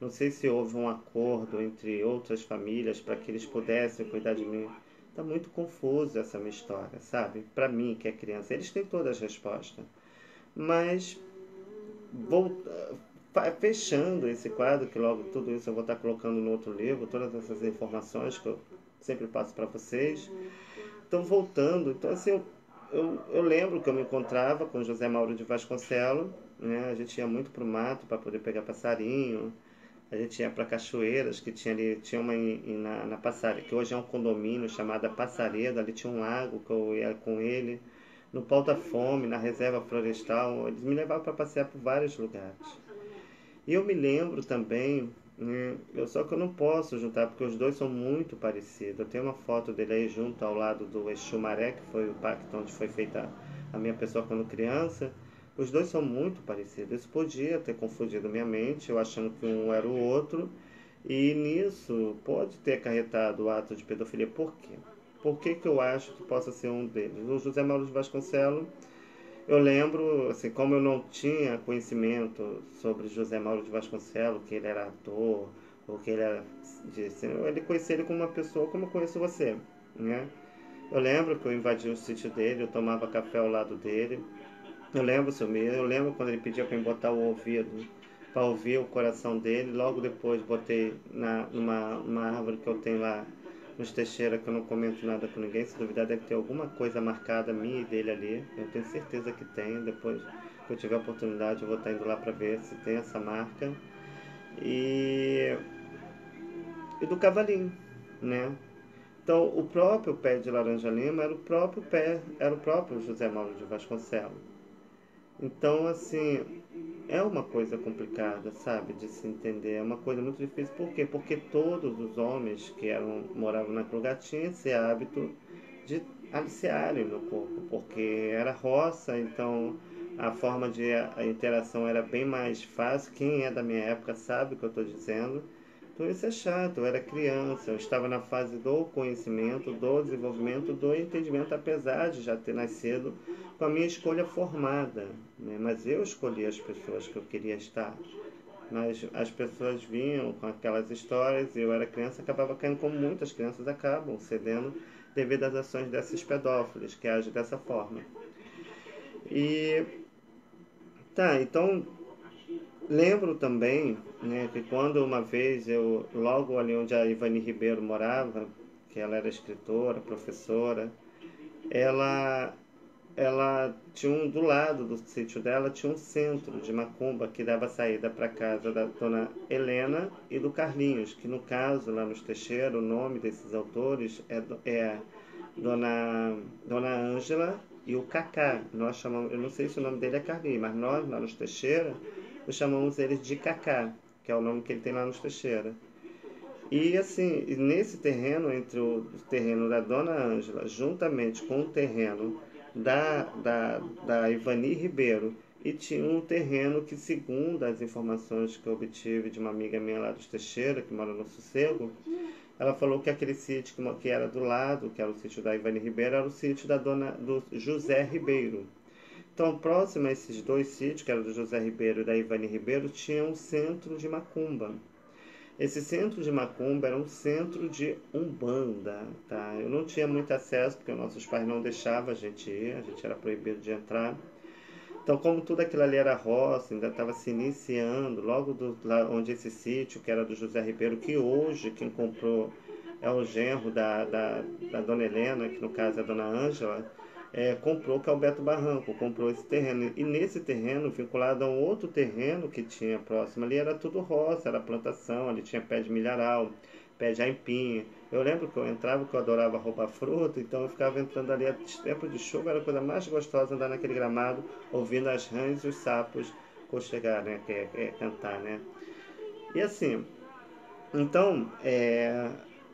não sei se houve um acordo entre outras famílias para que eeles pudessem cuidar de mim. Tá muito confuso essa minha história, sabe? Para mim, que é criança, eles têm todas as respostas, mas fechando esse quadro, que logo tudo isso eu vou estar colocando no outro livro, todas essas informações que eu sempre passo para vocês. Então, voltando, então assim, eu lembro que eu me encontrava com José Mauro de Vasconcelos, né? A gente ia muito para o mato para poder pegar passarinho, a gente ia para cachoeiras, que tinha ali, tinha uma na Passareda, que hoje é um condomínio chamada Passareda, ali tinha um lago que eu ia com ele, no Pau da Fome, na reserva florestal, eles me levavam para passear por vários lugares. E eu me lembro também, né, só que eu não posso juntar, porque os dois são muito parecidos. Eu tenho uma foto dele aí junto ao lado do Exu Maré, que foi o pacto onde foi feita a minha pessoa quando criança. Os dois são muito parecidos. Isso podia ter confundido minha mente, eu achando que um era o outro. E nisso pode ter acarretado o ato de pedofilia. Por quê? Por que eu acho que possa ser um deles? O José Mauro de Vasconcelos, eu lembro, assim, como eu não tinha conhecimento sobre José Mauro de Vasconcelos, que ele era ator, ou que ele era de cinema, ele conhecia ele como uma pessoa como eu conheço você, né? Eu lembro que eu invadi o sítio dele, eu tomava café ao lado dele. Eu lembro quando ele pedia para eu botar o ouvido para ouvir o coração dele. Logo depois botei numa árvore que eu tenho lá nos Teixeira, que eu não comento nada com ninguém. Se duvidar, deve ter alguma coisa marcada minha e dele ali. Eu tenho certeza que tem. Depois que eu tiver oportunidade, eu vou estar indo lá para ver se tem essa marca. E, e do cavalinho, né? Então, o próprio pé de Laranja Lima era o próprio José Mauro de Vasconcelos. Então, assim, é uma coisa complicada, sabe, de se entender. É uma coisa muito difícil. Por quê? Porque todos os homens que moravam naquele lugar tinham esse hábito de aliciarem no corpo, porque era roça, então a forma de a interação era bem mais fácil. Quem é da minha época sabe o que eu estou dizendo. Então isso é chato, eu era criança, eu estava na fase do conhecimento, do desenvolvimento, do entendimento, apesar de já ter nascido com a minha escolha formada, né? Mas eu escolhi as pessoas que eu queria estar. Mas as pessoas vinham com aquelas histórias e eu era criança, acabava caindo como muitas crianças acabam, cedendo devido às ações desses pedófilos que agem dessa forma. E tá, então lembro também, né, que quando uma vez eu, logo ali onde a Ivani Ribeiro morava, que ela era escritora, professora, ela ela tinha do lado do sítio dela tinha um centro de macumba que dava saída para casa da dona Helena e do Carlinhos, que no caso lá nos Teixeira, o nome desses autores é dona Ângela e o Cacá. Nós chamamos, eu não sei se o nome dele é Carlinhos, mas nós lá nos Teixeira nós chamamos eles de Cacá, que é o nome que ele tem lá nos Teixeira. E assim, nesse terreno, entre o terreno da Dona Ângela, juntamente com o terreno da Ivani Ribeiro, e tinha um terreno que, segundo as informações que eu obtive de uma amiga minha lá dos Teixeira, que mora no Sossego, ela falou que aquele sítio que era do lado, que era o sítio da Ivani Ribeiro, era o sítio do José Ribeiro. Então, próximo a esses dois sítios, que era do José Ribeiro e da Ivani Ribeiro, tinha um centro de macumba. Esse centro de macumba era um centro de umbanda, tá? Eu não tinha muito acesso, porque nossos pais não deixavam a gente ir, a gente era proibido de entrar. Então, como tudo aquilo ali era roça, ainda estava se iniciando, logo lá onde esse sítio, que era do José Ribeiro, que hoje quem comprou é o genro da Dona Helena, que no caso é a Dona Ângela, comprou, que é o Beto Barranco, comprou esse terreno. E nesse terreno, vinculado a um outro terreno que tinha próximo ali, era tudo roça, era plantação, ali tinha pé de milharal, pé de aipim. Eu lembro que eu entrava, que eu adorava roubar fruta, então eu ficava entrando ali, tempo de chuva, era a coisa mais gostosa andar naquele gramado, ouvindo as rãs e os sapos costegar, né, cantar, né. E assim, então,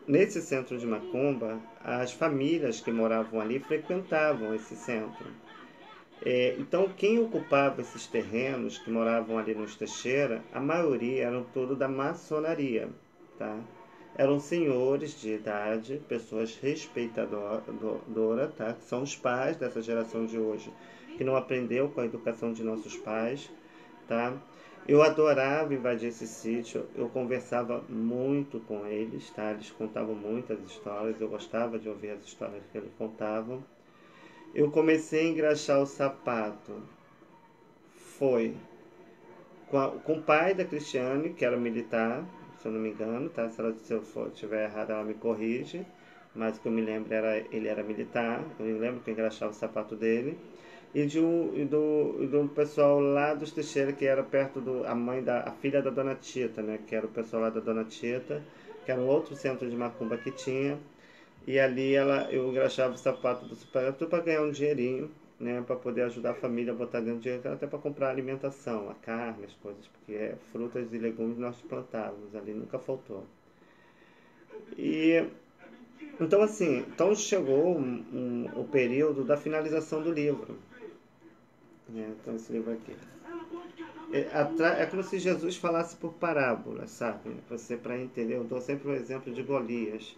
nesse centro de macumba, as famílias que moravam ali frequentavam esse centro. Então, quem ocupava esses terrenos que moravam ali nos Teixeira, a maioria eram todos da maçonaria, tá? Eram senhores de idade, pessoas respeitadoras, tá? Que são os pais dessa geração de hoje, que não aprendeu com a educação de nossos pais, tá? Eu adorava invadir esse sítio, eu conversava muito com eles, tá? Eles contavam muitas histórias, eu gostava de ouvir as histórias que eles contavam. Eu comecei a engraxar o sapato. Foi com o pai da Cristiane, que era militar, se eu não me engano, tá? Se eu estiver errado, ela me corrige. Mas o que eu me lembro ele era militar. Eu me lembro que eu engraxava o sapato dele. E do pessoal lá dos Teixeira, que era perto a filha da Dona Tita, né? Que era o pessoal lá da Dona Tita, que era um outro centro de macumba que tinha. E ali eu engraxava o sapato do super, tudo para ganhar um dinheirinho, né, para poder ajudar a família a botar dentro de dinheiro, até para comprar alimentação, a carne, as coisas, porque frutas e legumes nós plantávamos ali, nunca faltou. E então assim, então chegou o período da finalização do livro, né? Então esse livro aqui é como se Jesus falasse por parábolas, sabe? Você, para entender, eu dou sempre o exemplo de Golias.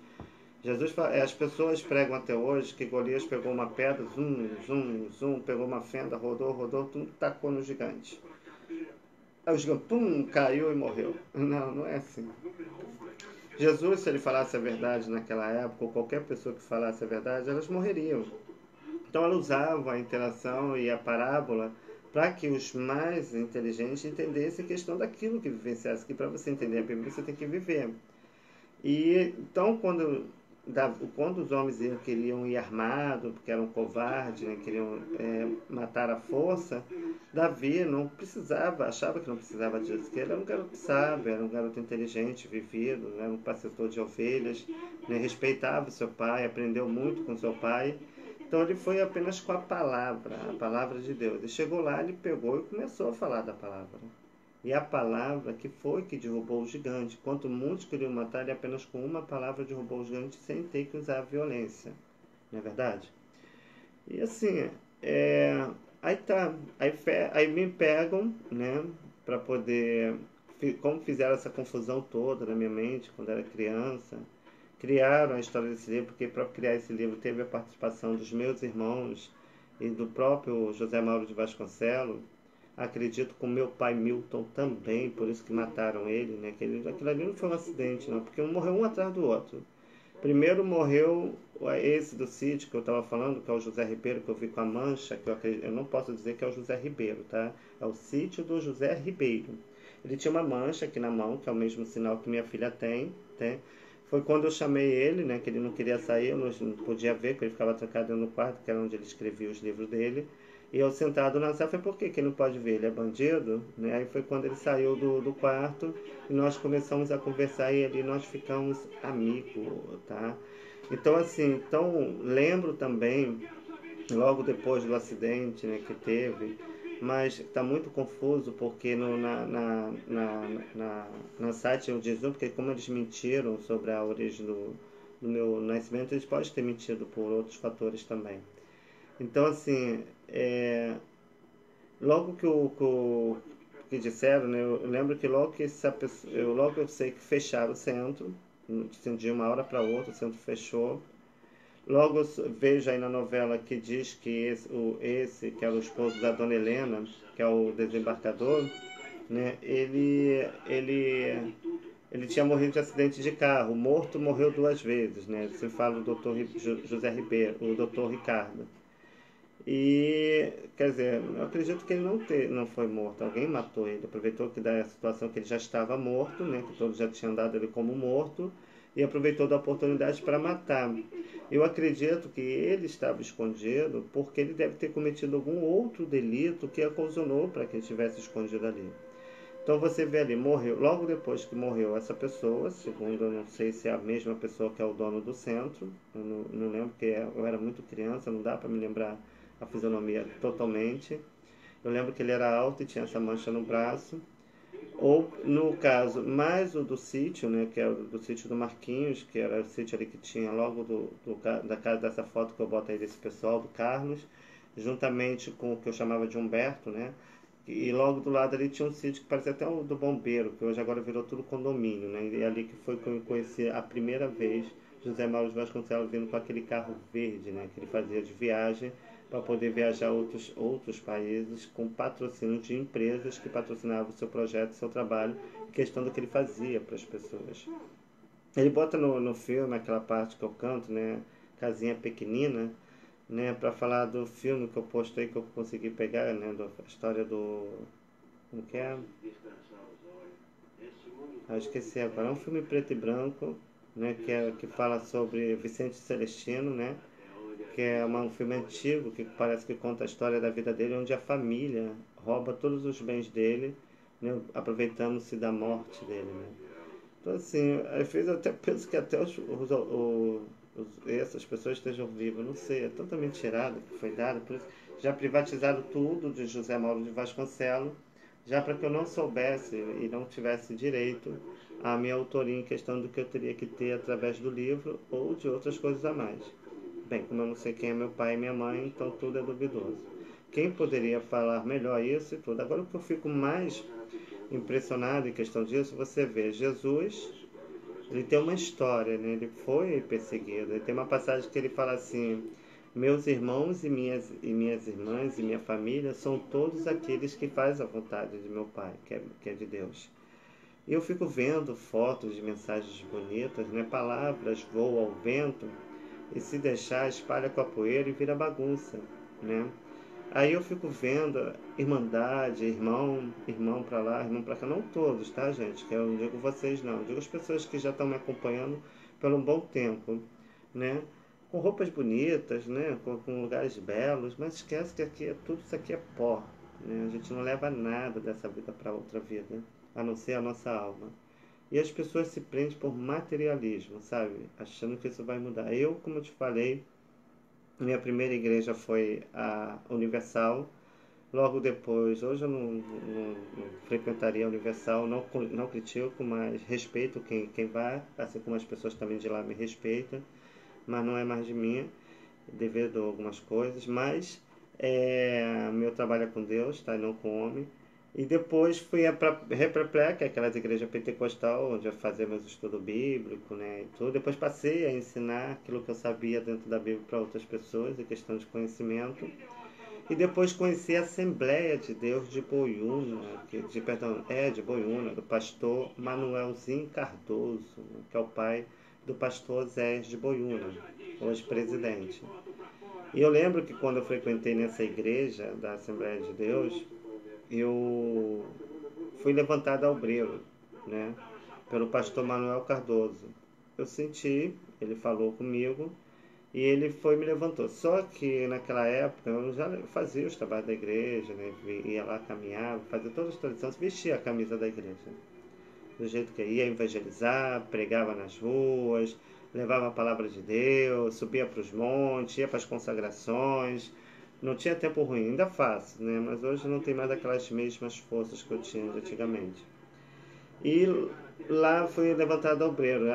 As pessoas pregam até hoje que Golias pegou uma pedra, zum, zum, zum, pegou uma fenda, rodou, rodou, tudo tacou no gigante. Aí o gigante, pum, caiu e morreu. Não, não é assim. Jesus, se ele falasse a verdade naquela época, ou qualquer pessoa que falasse a verdade, elas morreriam. Então ela usava a interação e a parábola para que os mais inteligentes entendessem a questão daquilo que vivenciasse. Que para você entender a Bíblia, você tem que viver. E então, quando os homens queriam ir armados, porque eram covardes, né, queriam matar à força, Davi não precisava, achava que não precisava disso, que ele era um garoto sábio, era um garoto inteligente, vivido, era um pastor de ovelhas, né, respeitava o seu pai, aprendeu muito com seu pai. Então ele foi apenas com a palavra de Deus. E chegou lá, ele pegou e começou a falar da palavra. E a palavra que foi que derrubou o gigante. Quanto muitos queriam matar, ele apenas com uma palavra derrubou o gigante sem ter que usar a violência. Não é verdade? E assim, aí tá. Aí me pegam, né, para poder como fizeram essa confusão toda na minha mente quando era criança. Criaram a história desse livro, porque para criar esse livro teve a participação dos meus irmãos e do próprio José Mauro de Vasconcelos. Acredito com meu pai Milton também, por isso que mataram ele, né? Aquilo ali não foi um acidente, não, porque morreu um atrás do outro. Primeiro morreu esse do sítio que eu estava falando, que é o José Ribeiro, que eu vi com a mancha, que eu não posso dizer que é o José Ribeiro, tá? É o sítio do José Ribeiro. Ele tinha uma mancha aqui na mão, que é o mesmo sinal que minha filha tem, né? Foi quando eu chamei ele, né, que ele não queria sair, eu não podia ver, porque ele ficava trancado no quarto, que era onde ele escrevia os livros dele. E eu sentado na sala, falei, por que ele não pode ver? Ele é bandido? Né? Aí foi quando ele saiu do quarto e nós começamos a conversar e ali nós ficamos amigos, tá? Então, assim, lembro também, logo depois do acidente, né, que teve, mas está muito confuso porque no site eu diz, porque como eles mentiram sobre a origem do meu nascimento, eles podem ter mentido por outros fatores também. Então, assim, logo que disseram, né, eu lembro que logo que logo eu sei que fecharam o centro, assim, de uma hora para outra o centro fechou. Logo eu vejo aí na novela que diz que esse que era o esposo da Dona Helena, que é o desembarcador, né, ele tinha morrido de acidente de carro. O morto morreu duas vezes, né? Se fala o doutor José Ribeiro, o doutor Ricardo. E, quer dizer, eu acredito que ele não foi morto, alguém matou ele, aproveitou que da situação que ele já estava morto, né, que todos já tinham dado ele como morto, e aproveitou da oportunidade para matar. Eu acredito que ele estava escondido porque ele deve ter cometido algum outro delito que ocasionou para que ele estivesse escondido ali. Então você vê ali, morreu, logo depois que morreu essa pessoa, segundo eu não sei se é a mesma pessoa que é o dono do centro, eu não lembro, porque eu era muito criança, não dá para me lembrar a fisionomia totalmente. Eu lembro que ele era alto e tinha essa mancha no braço. Ou, no caso, mais o do sítio, né, que é o do sítio do Marquinhos, que era o sítio ali que tinha logo da casa dessa foto que eu boto aí desse pessoal, do Carlos, juntamente com o que eu chamava de Humberto, né, e logo do lado ali tinha um sítio que parecia até o do bombeiro, que hoje agora virou tudo condomínio, né, e ali que foi que eu conheci a primeira vez José Mauro de Vasconcelos vindo com aquele carro verde, né, que ele fazia de viagem, para poder viajar a outros países com patrocínio de empresas que patrocinavam o seu projeto, o seu trabalho, questão do que ele fazia para as pessoas. Ele bota no filme aquela parte que eu canto, né, Casinha Pequenina, né, para falar do filme que eu postei, que eu consegui pegar, né, da história do... Como que é? Ah, esqueci agora. É um filme preto e branco, né, que fala sobre Vicente Celestino, né, que é um filme antigo que parece que conta a história da vida dele, onde a família rouba todos os bens dele, né, aproveitando-se da morte dele, né. Então, assim, às vezes eu até penso que até essas pessoas estejam vivas, não sei, é tanta mentirada que foi dada, por isso já privatizaram tudo de José Mauro de Vasconcelos, já para que eu não soubesse e não tivesse direito à minha autoria em questão do que eu teria que ter através do livro ou de outras coisas a mais. Bem, como eu não sei quem é meu pai e minha mãe, então tudo é duvidoso. Quem poderia falar melhor isso e tudo? Agora o que eu fico mais impressionado em questão disso, você vê, Jesus, ele tem uma história, né? Ele foi perseguido. Ele tem uma passagem que ele fala assim: meus irmãos e minhas irmãs e minha família são todos aqueles que fazem a vontade de meu Pai, que é de Deus. E eu fico vendo fotos de mensagens bonitas, né? Palavras voam ao vento e se deixar espalha com a poeira e vira bagunça, né? Aí eu fico vendo irmandade, irmão pra lá, irmão pra cá, não todos, tá, gente? Que eu não digo vocês não, eu digo as pessoas que já estão me acompanhando pelo um bom tempo, né? Com roupas bonitas, né? Com lugares belos, mas esquece que tudo isso aqui é pó, né? A gente não leva nada dessa vida para outra vida, a não ser a nossa alma. E as pessoas se prendem por materialismo, sabe? Achando que isso vai mudar. Eu, como eu te falei, minha primeira igreja foi a Universal. Logo depois, hoje eu não frequentaria a Universal, não critico, mas respeito quem vai, assim como as pessoas também de lá me respeitam, mas não é mais de mim, devido a algumas coisas. Mas meu trabalho é com Deus, tá? E não com o homem. E depois fui para Repreplé, que é aquelas igrejas pentecostal, onde eu fazia meus estudos bíblicos, né, e tudo. Depois passei a ensinar aquilo que eu sabia dentro da Bíblia para outras pessoas, em questão de conhecimento. E depois conheci a Assembleia de Deus de Boiúna, de Boiúna, do pastor Manuelzinho Cardoso, que é o pai do pastor Zé de Boiúna, hoje presidente. E eu lembro que quando eu frequentei nessa igreja da Assembleia de Deus, eu fui levantado a obreiro, né, pelo pastor Manuel Cardoso. Eu senti, ele falou comigo, e ele foi e me levantou. Só que naquela época eu já fazia os trabalhos da igreja, né? Ia lá, caminhava, fazia todas as tradições, vestia a camisa da igreja. Do jeito que ia evangelizar, pregava nas ruas, levava a palavra de Deus, subia para os montes, ia para as consagrações. Não tinha tempo ruim, ainda faço, né? Mas hoje não tem mais aquelas mesmas forças que eu tinha de antigamente. E lá fui levantado obreiro.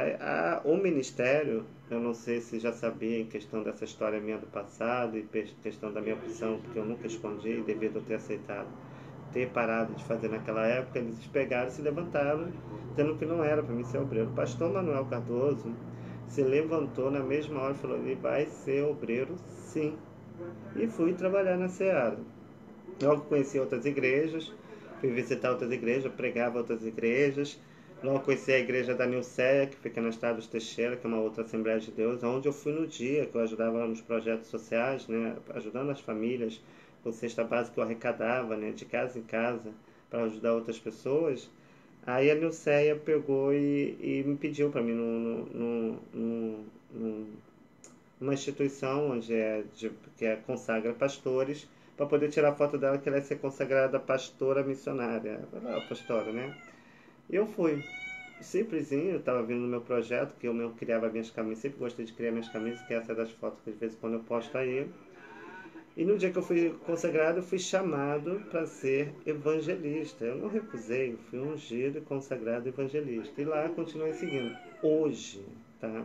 O ministério, eu não sei se já sabia em questão dessa história minha do passado e questão da minha opção, porque eu nunca escondi devido a ter aceitado, ter parado de fazer naquela época, eles pegaram e se levantaram, dizendo que não era para mim ser obreiro. O pastor Manuel Cardoso se levantou na mesma hora e falou: ele vai ser obreiro sim. E fui trabalhar na Seara. Logo conheci outras igrejas, fui visitar outras igrejas, pregava outras igrejas. Logo conheci a igreja da Nilceia, que fica na Estrada dos Teixeira, que é uma outra Assembleia de Deus, onde eu fui no dia que eu ajudava nos projetos sociais, né, ajudando as famílias com cesta básica que eu arrecadava, né, de casa em casa, para ajudar outras pessoas. Aí a Nilceia pegou e me pediu para mim numa instituição onde que consagra pastores, para poder tirar foto dela, que ela ia ser consagrada pastora missionária, pastora, né? E eu fui. Simplesinho, eu estava vindo no meu projeto, que eu mesmo criava minhas camisas, sempre gostei de criar minhas camisas, que essa é das fotos que de vez em quando eu posto aí. E no dia que eu fui consagrado, eu fui chamado para ser evangelista. Eu não recusei, eu fui ungido e consagrado evangelista. E lá continuei seguindo. Hoje, tá?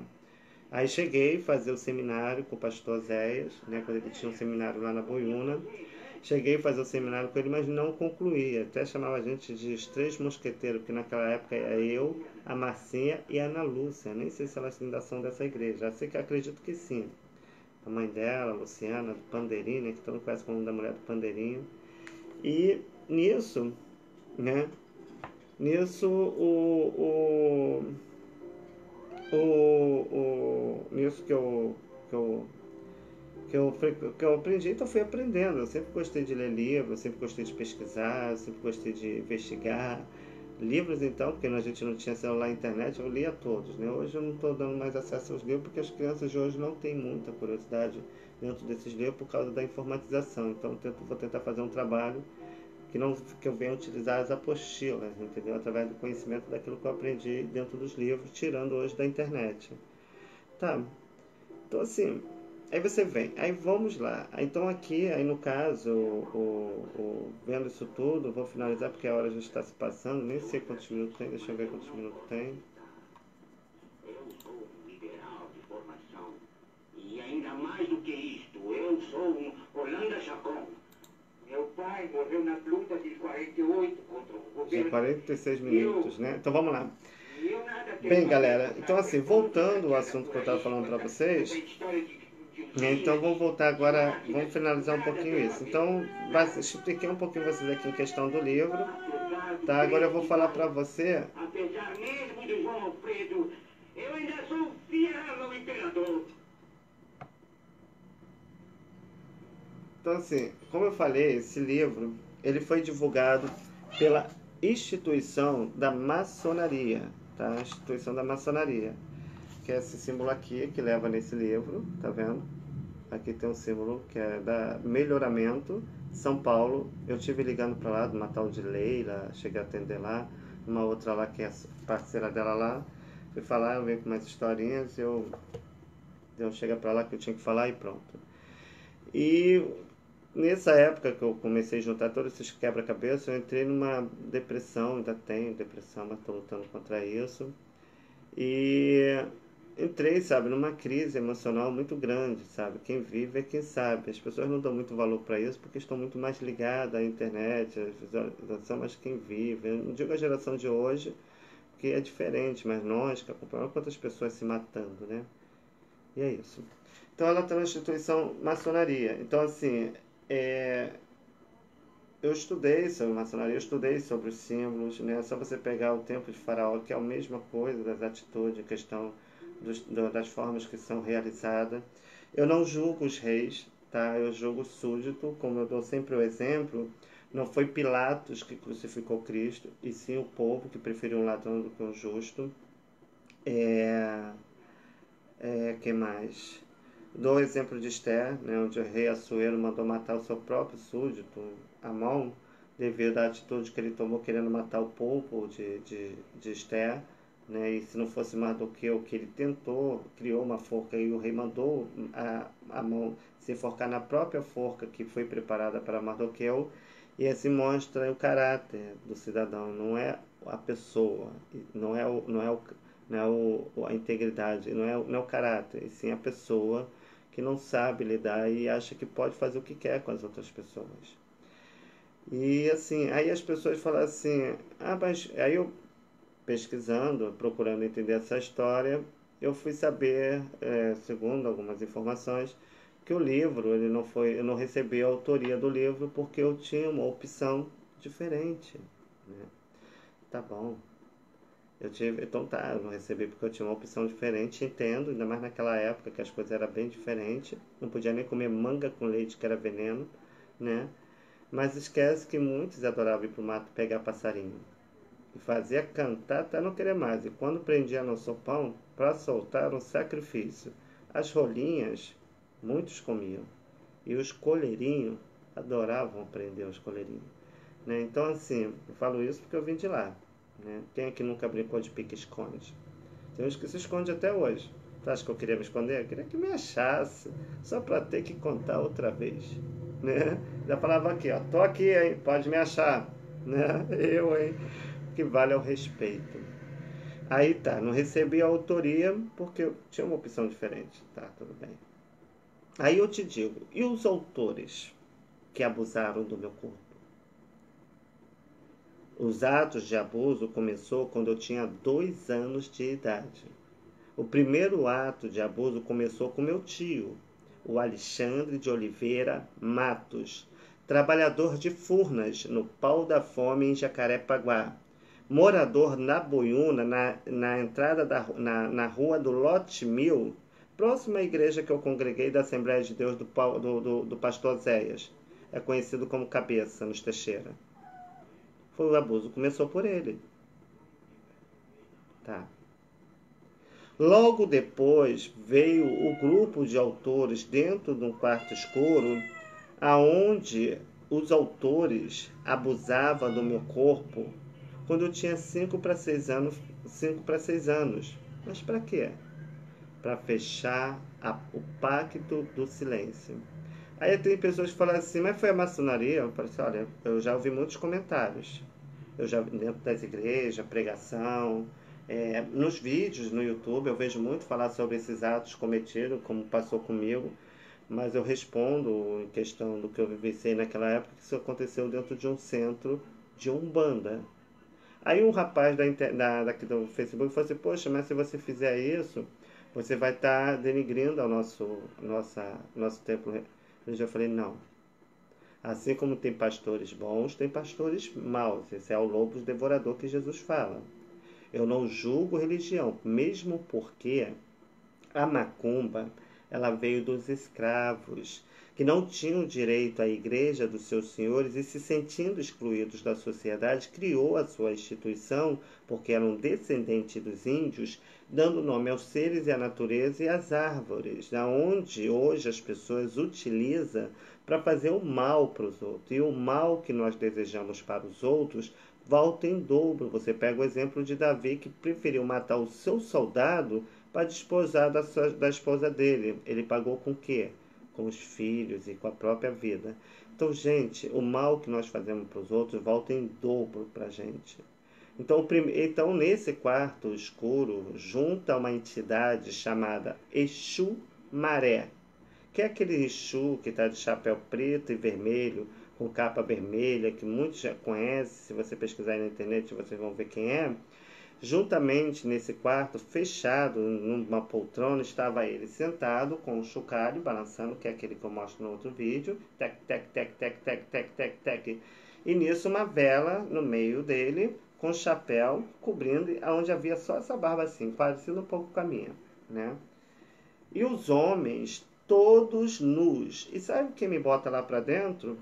Aí cheguei a fazer o seminário com o pastor Zéias, né, quando ele tinha um seminário lá na Boiúna. Cheguei a fazer o seminário com ele, mas não concluí. Até chamava a gente de os três mosqueteiros, porque naquela época era eu, a Marcinha e a Ana Lúcia. Nem sei se elas ainda são dessa igreja. Já sei que acredito que sim. A mãe dela, a Luciana, do Pandeirinho, né, que todo mundo conhece como da mulher do Pandeirinho. E nisso, né, nisso nisso que eu aprendi, então eu fui aprendendo. Eu sempre gostei de ler livros, eu sempre gostei de pesquisar, eu sempre gostei de investigar. Livros, então, porque a gente não tinha celular e internet, eu lia todos, né? Hoje eu não estou dando mais acesso aos livros, porque as crianças de hoje não têm muita curiosidade dentro desses livros por causa da informatização. Então vou tentar fazer um trabalho que eu venha utilizar as apostilas, entendeu? Através do conhecimento daquilo que eu aprendi dentro dos livros, tirando hoje da internet. Tá, então assim, aí você vem, aí vamos lá. Então aqui, aí no caso, vendo isso tudo, vou finalizar porque a hora já está se passando, nem sei quantos minutos tem, deixa eu ver quantos minutos tem. Eu sou um liberal de formação. E ainda mais do que isto, eu sou um Holanda Chacon. Meu pai morreu nas lutas de 48 contra o governo. Já 46 minutos, né? Então vamos lá. Eu nada tenho Bem, a galera, ver então assim, voltando ao assunto que eu estava falando para vocês, então vamos voltar agora, vamos finalizar um pouquinho isso. Então, expliquei um pouquinho vocês aqui em questão do livro, tá? Agora eu vou falar para você. Apesar mesmo de João Alfredo, eu ainda sou fiel ao imperador. Então, assim, como eu falei, esse livro, ele foi divulgado pela instituição da maçonaria, tá? A instituição da maçonaria, que é esse símbolo aqui, que leva nesse livro, tá vendo? Aqui tem um símbolo que é da Melhoramento, São Paulo. Eu tive ligando para lá, de uma tal de Leila, cheguei a atender lá, uma outra lá que é parceira dela lá. Fui falar, eu veio com umas historinhas, eu cheguei para lá que eu tinha que falar e pronto. E nessa época que eu comecei a juntar todos esses quebra-cabeça, eu entrei numa depressão, ainda tenho depressão, mas estou lutando contra isso. E entrei, sabe, numa crise emocional muito grande, sabe? Quem vive é quem sabe. As pessoas não dão muito valor para isso porque estão muito mais ligadas à internet, à visualização, mas quem vive. Eu não digo a geração de hoje, que é diferente, mas nós que acompanhamos quantas pessoas se matando, né? E é isso. Então ela está na instituição maçonaria. Então, assim, eu estudei sobre maçonaria, eu estudei sobre os símbolos, né? É só você pegar o templo de Faraó, que é a mesma coisa das atitudes, a questão das formas que são realizadas. Eu não julgo os reis, tá? Eu julgo o súdito, como eu dou sempre o exemplo. Não foi Pilatos que crucificou Cristo, e sim o povo que preferiu um ladrão do que um justo. Que mais? Dou o exemplo de Esther, né, onde o rei Assuero mandou matar o seu próprio súdito, Amon, devido à atitude que ele tomou querendo matar o povo de Esther. Né, e se não fosse Mardoqueu que ele tentou, criou uma forca e o rei mandou Amon se enforcar na própria forca que foi preparada para Mardoqueu. E assim mostra o caráter do cidadão, não é a pessoa, não é a integridade, não é o caráter, e sim a pessoa que não sabe lidar e acha que pode fazer o que quer com as outras pessoas. E assim, aí as pessoas falam assim, mas aí eu pesquisando, procurando entender essa história, eu fui saber, segundo algumas informações, que o livro, eu não recebi a autoria do livro porque eu tinha uma opção diferente, né? Tá bom. Então tá, eu não recebi porque eu tinha uma opção diferente, entendo, ainda mais naquela época que as coisas eram bem diferentes, não podia nem comer manga com leite que era veneno, né? Mas esquece que muitos adoravam ir pro mato pegar passarinho e fazia cantar até não querer mais, e quando prendia no sopão, para soltar um sacrifício. As rolinhas, muitos comiam, e os coleirinhos adoravam prender os coleirinhos, né? Então assim, eu falo isso porque eu vim de lá. Né? Quem é que nunca brincou de pique-esconde? Tem uns que se esconde até hoje. Tu acha que eu queria me esconder? Eu queria que me achasse, só para ter que contar outra vez. Né? Já falava aqui, ó, tô aqui, hein? Pode me achar. Né? Eu, hein? O que vale é o respeito. Aí tá, não recebi a autoria porque eu tinha uma opção diferente. Tá, tudo bem. Aí eu te digo, e os autores que abusaram do meu corpo? Os atos de abuso começou quando eu tinha 2 anos de idade. O primeiro ato de abuso começou com meu tio, o Alexandre de Oliveira Matos, trabalhador de Furnas, no Pau da Fome, em Jacarepaguá, morador na Boiúna, na entrada na rua do Lote 1000, próxima à igreja que eu congreguei da Assembleia de Deus do pastor Zéias. É conhecido como Cabeça, nos Teixeira. Foi o abuso, começou por ele. Tá. Logo depois veio o grupo de autores dentro de um quarto escuro, aonde os autores abusavam do meu corpo quando eu tinha 5 para 6 anos. 5 para 6 anos. Mas para quê? Para fechar o pacto do silêncio. Aí tem pessoas que falam assim, mas foi a maçonaria? Eu falo assim, olha, eu já ouvi muitos comentários. Eu já dentro das igrejas, pregação, nos vídeos no YouTube eu vejo muito falar sobre esses atos cometidos, como passou comigo, mas eu respondo em questão do que eu vivenciei naquela época, que isso aconteceu dentro de um centro de Umbanda. Aí um rapaz daqui do Facebook falou assim, poxa, mas se você fizer isso, você vai estar denigrindo ao nosso templo. Eu já falei, não. Assim como tem pastores bons, tem pastores maus. Esse é o lobo devorador que Jesus fala. Eu não julgo religião, mesmo porque a macumba, ela veio dos escravos, que não tinham direito à igreja dos seus senhores e se sentindo excluídos da sociedade, criou a sua instituição, porque eram descendentes dos índios, dando nome aos seres e à natureza e às árvores, da onde hoje as pessoas utilizam para fazer o mal para os outros. E o mal que nós desejamos para os outros volta em dobro. Você pega o exemplo de Davi, que preferiu matar o seu soldado para desposar da esposa dele. Ele pagou com o quê? Com os filhos e com a própria vida. Então, gente, o mal que nós fazemos para os outros volta em dobro para a gente. Então, nesse quarto escuro, junta uma entidade chamada Exu Maré, que é aquele Exu que está de chapéu preto e vermelho, com capa vermelha, que muitos já conhecem. Se você pesquisar aí na internet, vocês vão ver quem é. Juntamente nesse quarto, fechado numa poltrona, estava ele sentado com o chocalho balançando, que é aquele que eu mostro no outro vídeo. Tec, tec, tec, tec, tec, tec, tec, tec. E nisso uma vela no meio dele, com chapéu, cobrindo, onde havia só essa barba assim, parecida um pouco com a minha, né? E os homens, todos nus. E sabe quem me bota lá para dentro?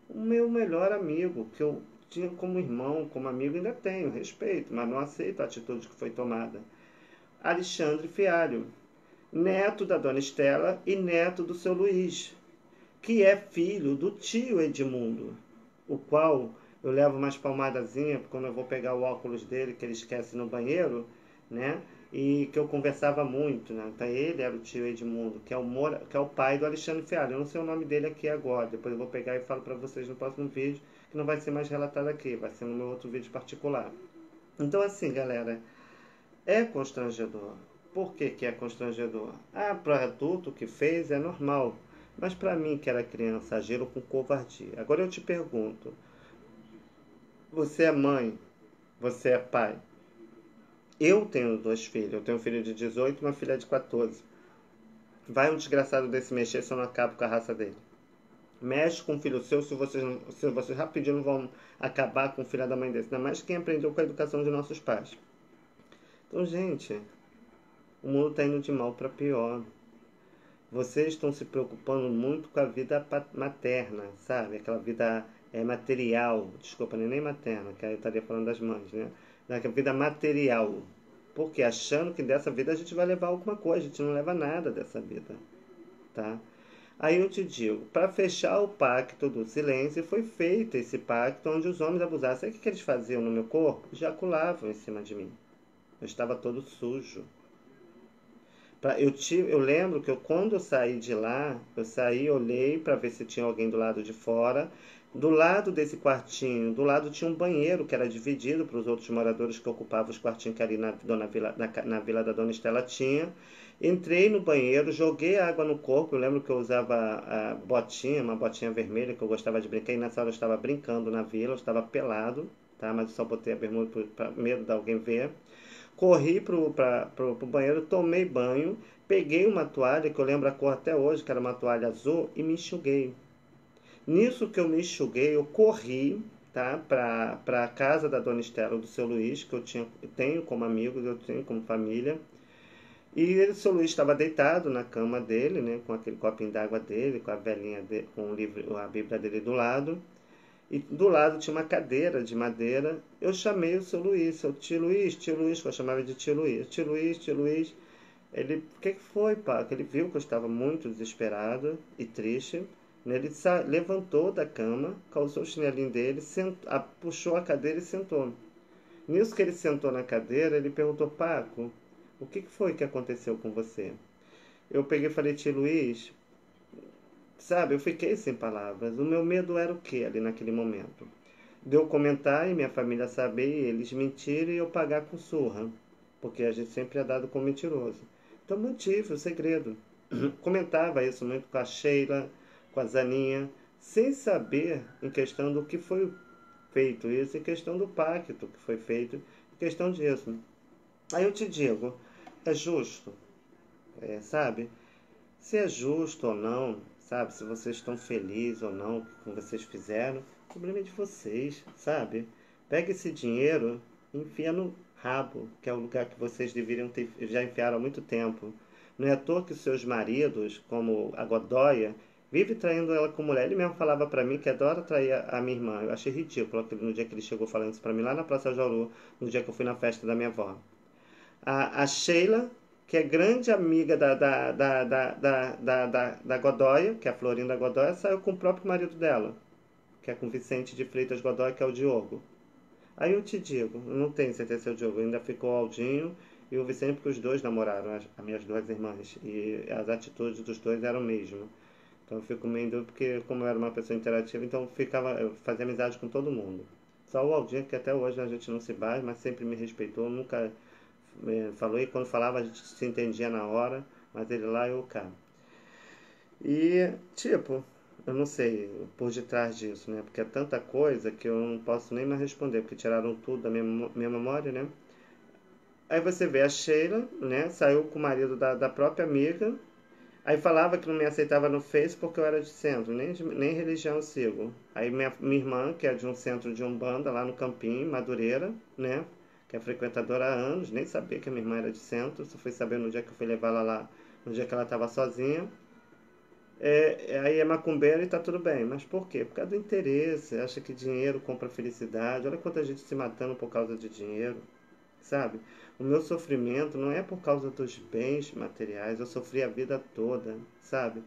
O meu melhor amigo, que eu tinha como irmão, como amigo, ainda tenho respeito, mas não aceito a atitude que foi tomada. Alexandre Fialho, neto da dona Estela e neto do seu Luiz, que é filho do tio Edmundo, o qual eu levo umas palmadazinhas quando eu vou pegar o óculos dele, que ele esquece no banheiro, né? E que eu conversava muito, né? Então ele era o tio Edmundo, que é o pai do Alexandre Fialho. Eu não sei o nome dele aqui agora, depois eu vou pegar e falo para vocês no próximo vídeo, que não vai ser mais relatado aqui, vai ser no meu outro vídeo particular. Então assim, galera, é constrangedor. Por que que é constrangedor? Ah, para adulto que fez é normal, mas para mim que era criança, agiram com covardia. Agora eu te pergunto, você é mãe, você é pai. Eu tenho 2 filhos, eu tenho um filho de 18 e uma filha de 14. Vai um desgraçado desse mexer se eu não acabo com a raça dele. Mexe com o filho seu se vocês rapidinho não vão acabar com o filho da mãe desse. Ainda mais quem aprendeu com a educação de nossos pais. Então, gente, o mundo está indo de mal para pior. Vocês estão se preocupando muito com a vida materna, sabe? Aquela vida material. Desculpa, nem materna, que aí eu estaria falando das mães, né? Da vida material. Porque achando que dessa vida a gente vai levar alguma coisa, a gente não leva nada dessa vida, tá? Aí eu te digo, para fechar o pacto do silêncio, foi feito esse pacto onde os homens abusavam. Sabe o que eles faziam no meu corpo? Jaculavam em cima de mim. Eu estava todo sujo. Eu lembro que quando eu saí de lá, eu saí, olhei para ver se tinha alguém do lado de fora. Do lado desse quartinho, do lado tinha um banheiro que era dividido para os outros moradores que ocupavam os quartinhos que ali na vila da Dona Estela tinha. Entrei no banheiro, joguei água no corpo. Eu lembro que eu usava a botinha, uma botinha vermelha que eu gostava de brincar. E nessa hora eu estava brincando na vila, eu estava pelado, tá? Mas eu só botei a bermuda para medo de alguém ver. Corri pro banheiro, tomei banho, peguei uma toalha, que eu lembro a cor até hoje, que era uma toalha azul, e me enxuguei. Nisso que eu me enxuguei, eu corri, tá, para a casa da dona Estela, do seu Luiz, que eu tenho como amigos, eu tenho como família. E o seu Luiz estava deitado na cama dele, né, com aquele copinho d'água dele, com a velhinha dele, com o livro, a Bíblia dele do lado. E do lado tinha uma cadeira de madeira. Eu chamei o seu Luiz, seu tio Luiz, que eu chamava de tio Luiz. Tio Luiz, tio Luiz. Ele, o que foi, pá? Ele viu que eu estava muito desesperado e triste. Ele levantou da cama, calçou o chinelinho dele, puxou a cadeira e sentou. Nisso que ele sentou na cadeira, ele perguntou: Paco, o que foi que aconteceu com você? Eu peguei e falei: tio Luiz, sabe, eu fiquei sem palavras. O meu medo era o que ali naquele momento? De eu comentar e minha família saber, eles mentirem e eu pagar com surra. Porque a gente sempre é dado como mentiroso. Então mantive o segredo. Comentava isso muito com a Sheila, com a Zaninha, sem saber em questão do que foi feito isso, em questão do pacto que foi feito, em questão disso. Aí eu te digo, é justo, sabe? Se é justo ou não, sabe? Se vocês estão felizes ou não com o que vocês fizeram, o problema é de vocês, sabe? Pega esse dinheiro e enfia no rabo, que é o lugar que vocês deveriam ter, já enfiaram há muito tempo. Não é à toa que os seus maridos, como a Godoia, vive traindo ela com mulher. Ele mesmo falava pra mim que adora trair a minha irmã. Eu achei ridículo no dia que ele chegou falando isso pra mim, lá na Praça Jauru, no dia que eu fui na festa da minha avó. A Sheila, que é grande amiga da Godoia, que é a Florinda Godoia, saiu com o próprio marido dela, que é com Vicente de Freitas Godoia, que é o Diogo. Aí eu te digo, eu não tenho certeza se é o Diogo, ainda ficou o Aldinho e o Vicente, porque os dois namoraram, as minhas duas irmãs, e as atitudes dos dois eram o mesmo. Então eu fico meio dúvida, porque como eu era uma pessoa interativa, então eu fazia amizade com todo mundo. Só o Aldinho, que até hoje a gente não se bate, mas sempre me respeitou, nunca falou, e quando falava a gente se entendia na hora, mas ele lá, eu cá. E, tipo, eu não sei por detrás disso, né? Porque é tanta coisa que eu não posso nem mais responder, porque tiraram tudo da minha memória, né? Aí você vê a Sheila, né? Saiu com o marido da própria amiga. Aí falava que não me aceitava no Face porque eu era de centro, nem religião eu sigo. Aí minha irmã, que é de um centro de Umbanda, lá no Campinho, Madureira, né? Que é frequentadora há anos, nem sabia que a minha irmã era de centro, só fui saber no dia que eu fui levar ela lá, no dia que ela estava sozinha. Aí é macumbeira e tá tudo bem. Mas por quê? Por causa do interesse. Acha que dinheiro compra felicidade. Olha quanta gente se matando por causa de dinheiro, sabe? O meu sofrimento não é por causa dos bens materiais. Eu sofri a vida toda, sabe?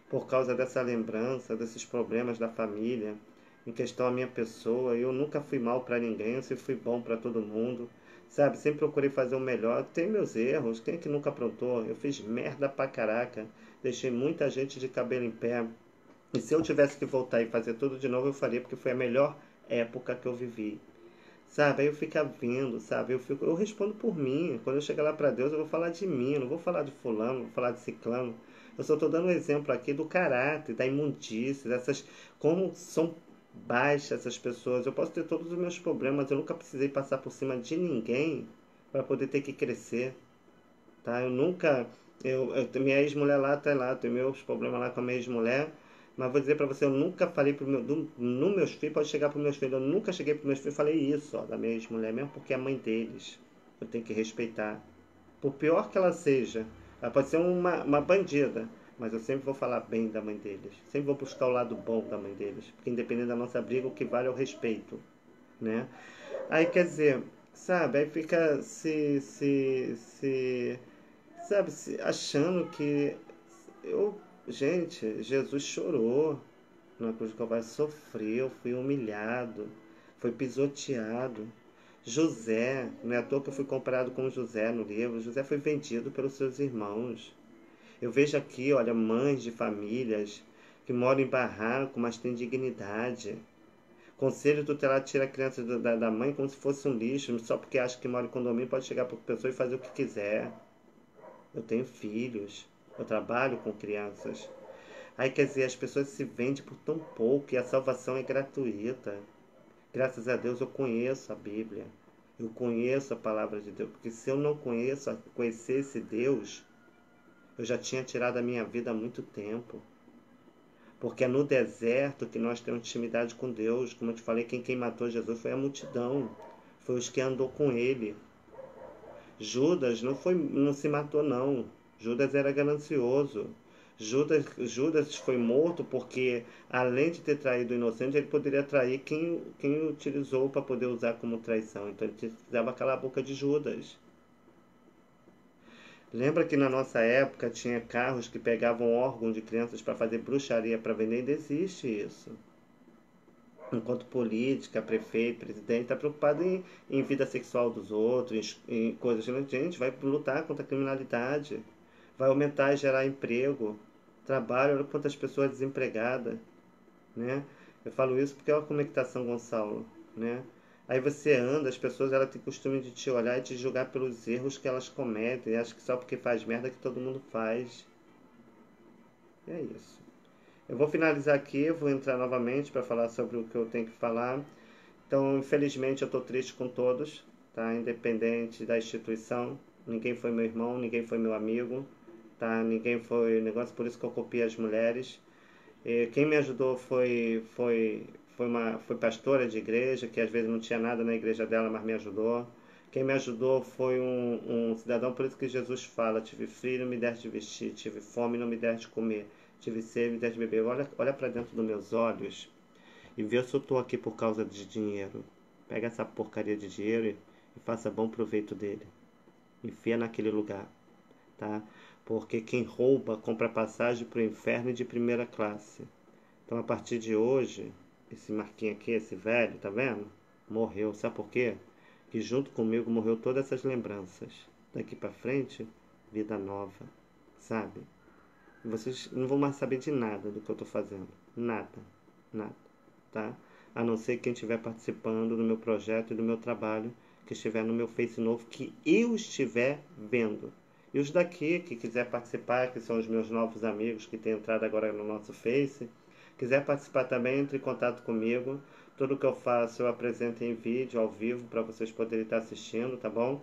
Por causa dessa lembrança, desses problemas da família, em questão a minha pessoa. Eu nunca fui mal para ninguém, eu sempre fui bom para todo mundo, sabe? Sempre procurei fazer o melhor. Tem meus erros, quem é que nunca aprontou? Eu fiz merda pra caraca. Deixei muita gente de cabelo em pé. E se eu tivesse que voltar e fazer tudo de novo, eu faria, porque foi a melhor época que eu vivi. Sabe? Aí eu fico vendo, sabe? Eu respondo por mim. Quando eu chegar lá para Deus, eu vou falar de mim, eu não vou falar de fulano, não vou falar de ciclano. Eu só estou dando um exemplo aqui do caráter, da imundície, dessas como são baixas essas pessoas. Eu posso ter todos os meus problemas, eu nunca precisei passar por cima de ninguém para poder ter que crescer, tá? Eu nunca. Minha ex-mulher lá tá lá, tem meus problemas lá com a minha ex-mulher. Mas vou dizer pra você, eu nunca falei no meus filhos, pode chegar pros meus filhos, eu nunca cheguei pros meus filhos e falei isso, ó, da minha ex-mulher, mesmo porque é a mãe deles. Eu tenho que respeitar. Por pior que ela seja, ela pode ser uma bandida, mas eu sempre vou falar bem da mãe deles. Sempre vou buscar o lado bom da mãe deles. Porque independente da nossa briga, o que vale é o respeito, né? Aí quer dizer, sabe, aí fica sabe, achando que gente, Jesus chorou na cruz do Calvário, sofreu, foi humilhado, foi pisoteado. José, não é à toa que eu fui comparado com José no livro. José foi vendido pelos seus irmãos. Eu vejo aqui, olha, mães de famílias que moram em barraco, mas têm dignidade. Conselho tutelar tira a criança da mãe como se fosse um lixo, só porque acha que mora em condomínio pode chegar para a pessoa e fazer o que quiser. Eu tenho filhos, eu trabalho com crianças. Aí quer dizer, as pessoas se vendem por tão pouco e a salvação é gratuita. Graças a Deus eu conheço a Bíblia. Eu conheço a palavra de Deus. Porque se eu não conhecesse Deus, eu já tinha tirado a minha vida há muito tempo. Porque é no deserto que nós temos intimidade com Deus. Como eu te falei, quem matou Jesus foi a multidão. Foi os que andou com ele. Judas não se matou não. Judas era ganancioso. Judas foi morto porque, além de ter traído o inocente, ele poderia trair quem utilizou para poder usar como traição. Então ele precisava calar a boca de Judas. Lembra que na nossa época tinha carros que pegavam órgãos de crianças para fazer bruxaria para vender? Ainda existe isso. Enquanto política, prefeito, presidente está preocupado em vida sexual dos outros, em coisas. Gente, vai lutar contra a criminalidade, vai aumentar e gerar emprego, trabalho. Olha quantas pessoas desempregadas, né? Eu falo isso porque olha como é que está São Gonçalo, né? Aí você anda, as pessoas elas têm costume de te olhar e te julgar pelos erros que elas cometem. Acho que só porque faz merda que todo mundo faz. E é isso. Eu vou finalizar aqui, vou entrar novamente para falar sobre o que eu tenho que falar. Então, infelizmente, eu estou triste com todos, tá? Independente da instituição. Ninguém foi meu irmão, ninguém foi meu amigo, tá? Ninguém foi negócio, por isso que eu copiei as mulheres. E quem me ajudou foi pastora de igreja, que às vezes não tinha nada na igreja dela, mas me ajudou. Quem me ajudou foi um cidadão, por isso que Jesus fala: tive frio, não me deste de vestir, tive fome, não me deste de comer, tive sede, não me deste de beber. Olha para dentro dos meus olhos e vê se eu estou aqui por causa de dinheiro. Pega essa porcaria de dinheiro e faça bom proveito dele. Enfia naquele lugar, tá? Porque quem rouba compra passagem para o inferno de primeira classe. Então, a partir de hoje, esse Marquinhos aqui, esse velho, tá vendo? Morreu. Sabe por quê? Que junto comigo morreu todas essas lembranças. Daqui para frente, vida nova, sabe? Vocês não vão mais saber de nada do que eu tô fazendo. Nada, nada, tá? a não ser quem estiver participando do meu projeto e do meu trabalho, que estiver no meu Face novo, que eu estiver vendo. E os daqui, que quiser participar, que são os meus novos amigos que têm entrado agora no nosso Face, quiser participar também, entre em contato comigo. Tudo que eu faço eu apresento em vídeo, ao vivo, para vocês poderem estar assistindo, tá bom?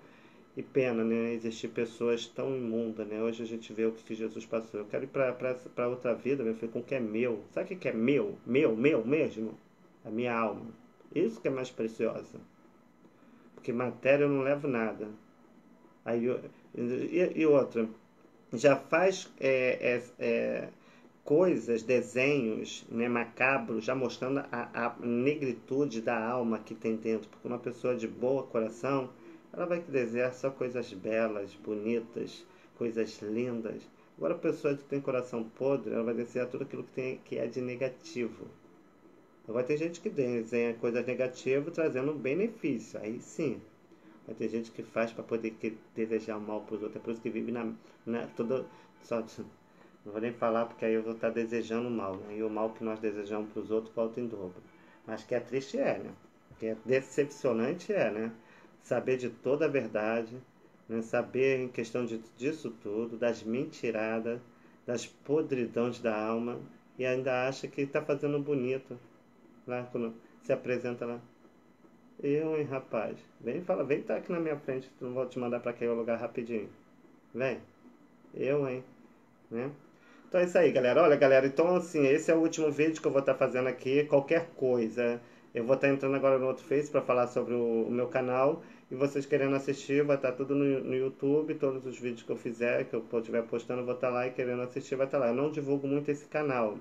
E pena, né? Existir pessoas tão imundas, né? Hoje a gente vê o que Jesus passou. Eu quero ir para outra vida, meu filho, com o que é meu. Sabe o que é meu? Meu mesmo? A minha alma. Isso que é mais preciosa. Porque matéria eu não levo nada. Aí, e outra, já faz coisas, desenhos, né, macabros, já mostrando a negritude da alma que tem dentro. Porque uma pessoa de boa coração, ela vai desejar só coisas belas, bonitas, coisas lindas. Agora a pessoa que tem coração podre, ela vai desejar tudo aquilo que é de negativo. Agora tem gente que desenha coisas negativas trazendo um benefício. Aí sim. Vai ter gente que faz para poder desejar o mal para os outros. É por isso que vive toda. Só, não vou nem falar porque aí eu vou estar desejando o mal. Né? E o mal que nós desejamos para os outros volta em dobro. Mas que é triste né? Que é decepcionante né? Saber de toda a verdade, né? Saber em questão disso tudo, das mentiradas, das podridões da alma, e ainda acha que está fazendo bonito. Lá quando se apresenta lá. Eu, hein, rapaz. Vem fala, vem tá aqui na minha frente, eu vou te mandar para aquele lugar rapidinho. Vem. Eu, hein, né? Então é isso aí, galera. Olha, galera, então assim, esse é o último vídeo que eu vou estar fazendo aqui. Qualquer coisa, eu vou estar entrando agora no outro Face para falar sobre o meu canal. E vocês querendo assistir, vai estar tudo no YouTube. Todos os vídeos que eu fizer, que eu estiver postando, eu vou estar lá. E querendo assistir, vai estar lá. Eu não divulgo muito esse canal.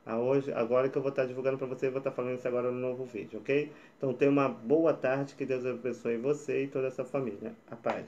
Agora que eu vou estar divulgando para você, eu vou estar falando isso agora no novo vídeo, ok? Então tenha uma boa tarde, que Deus abençoe você e toda essa família. A paz.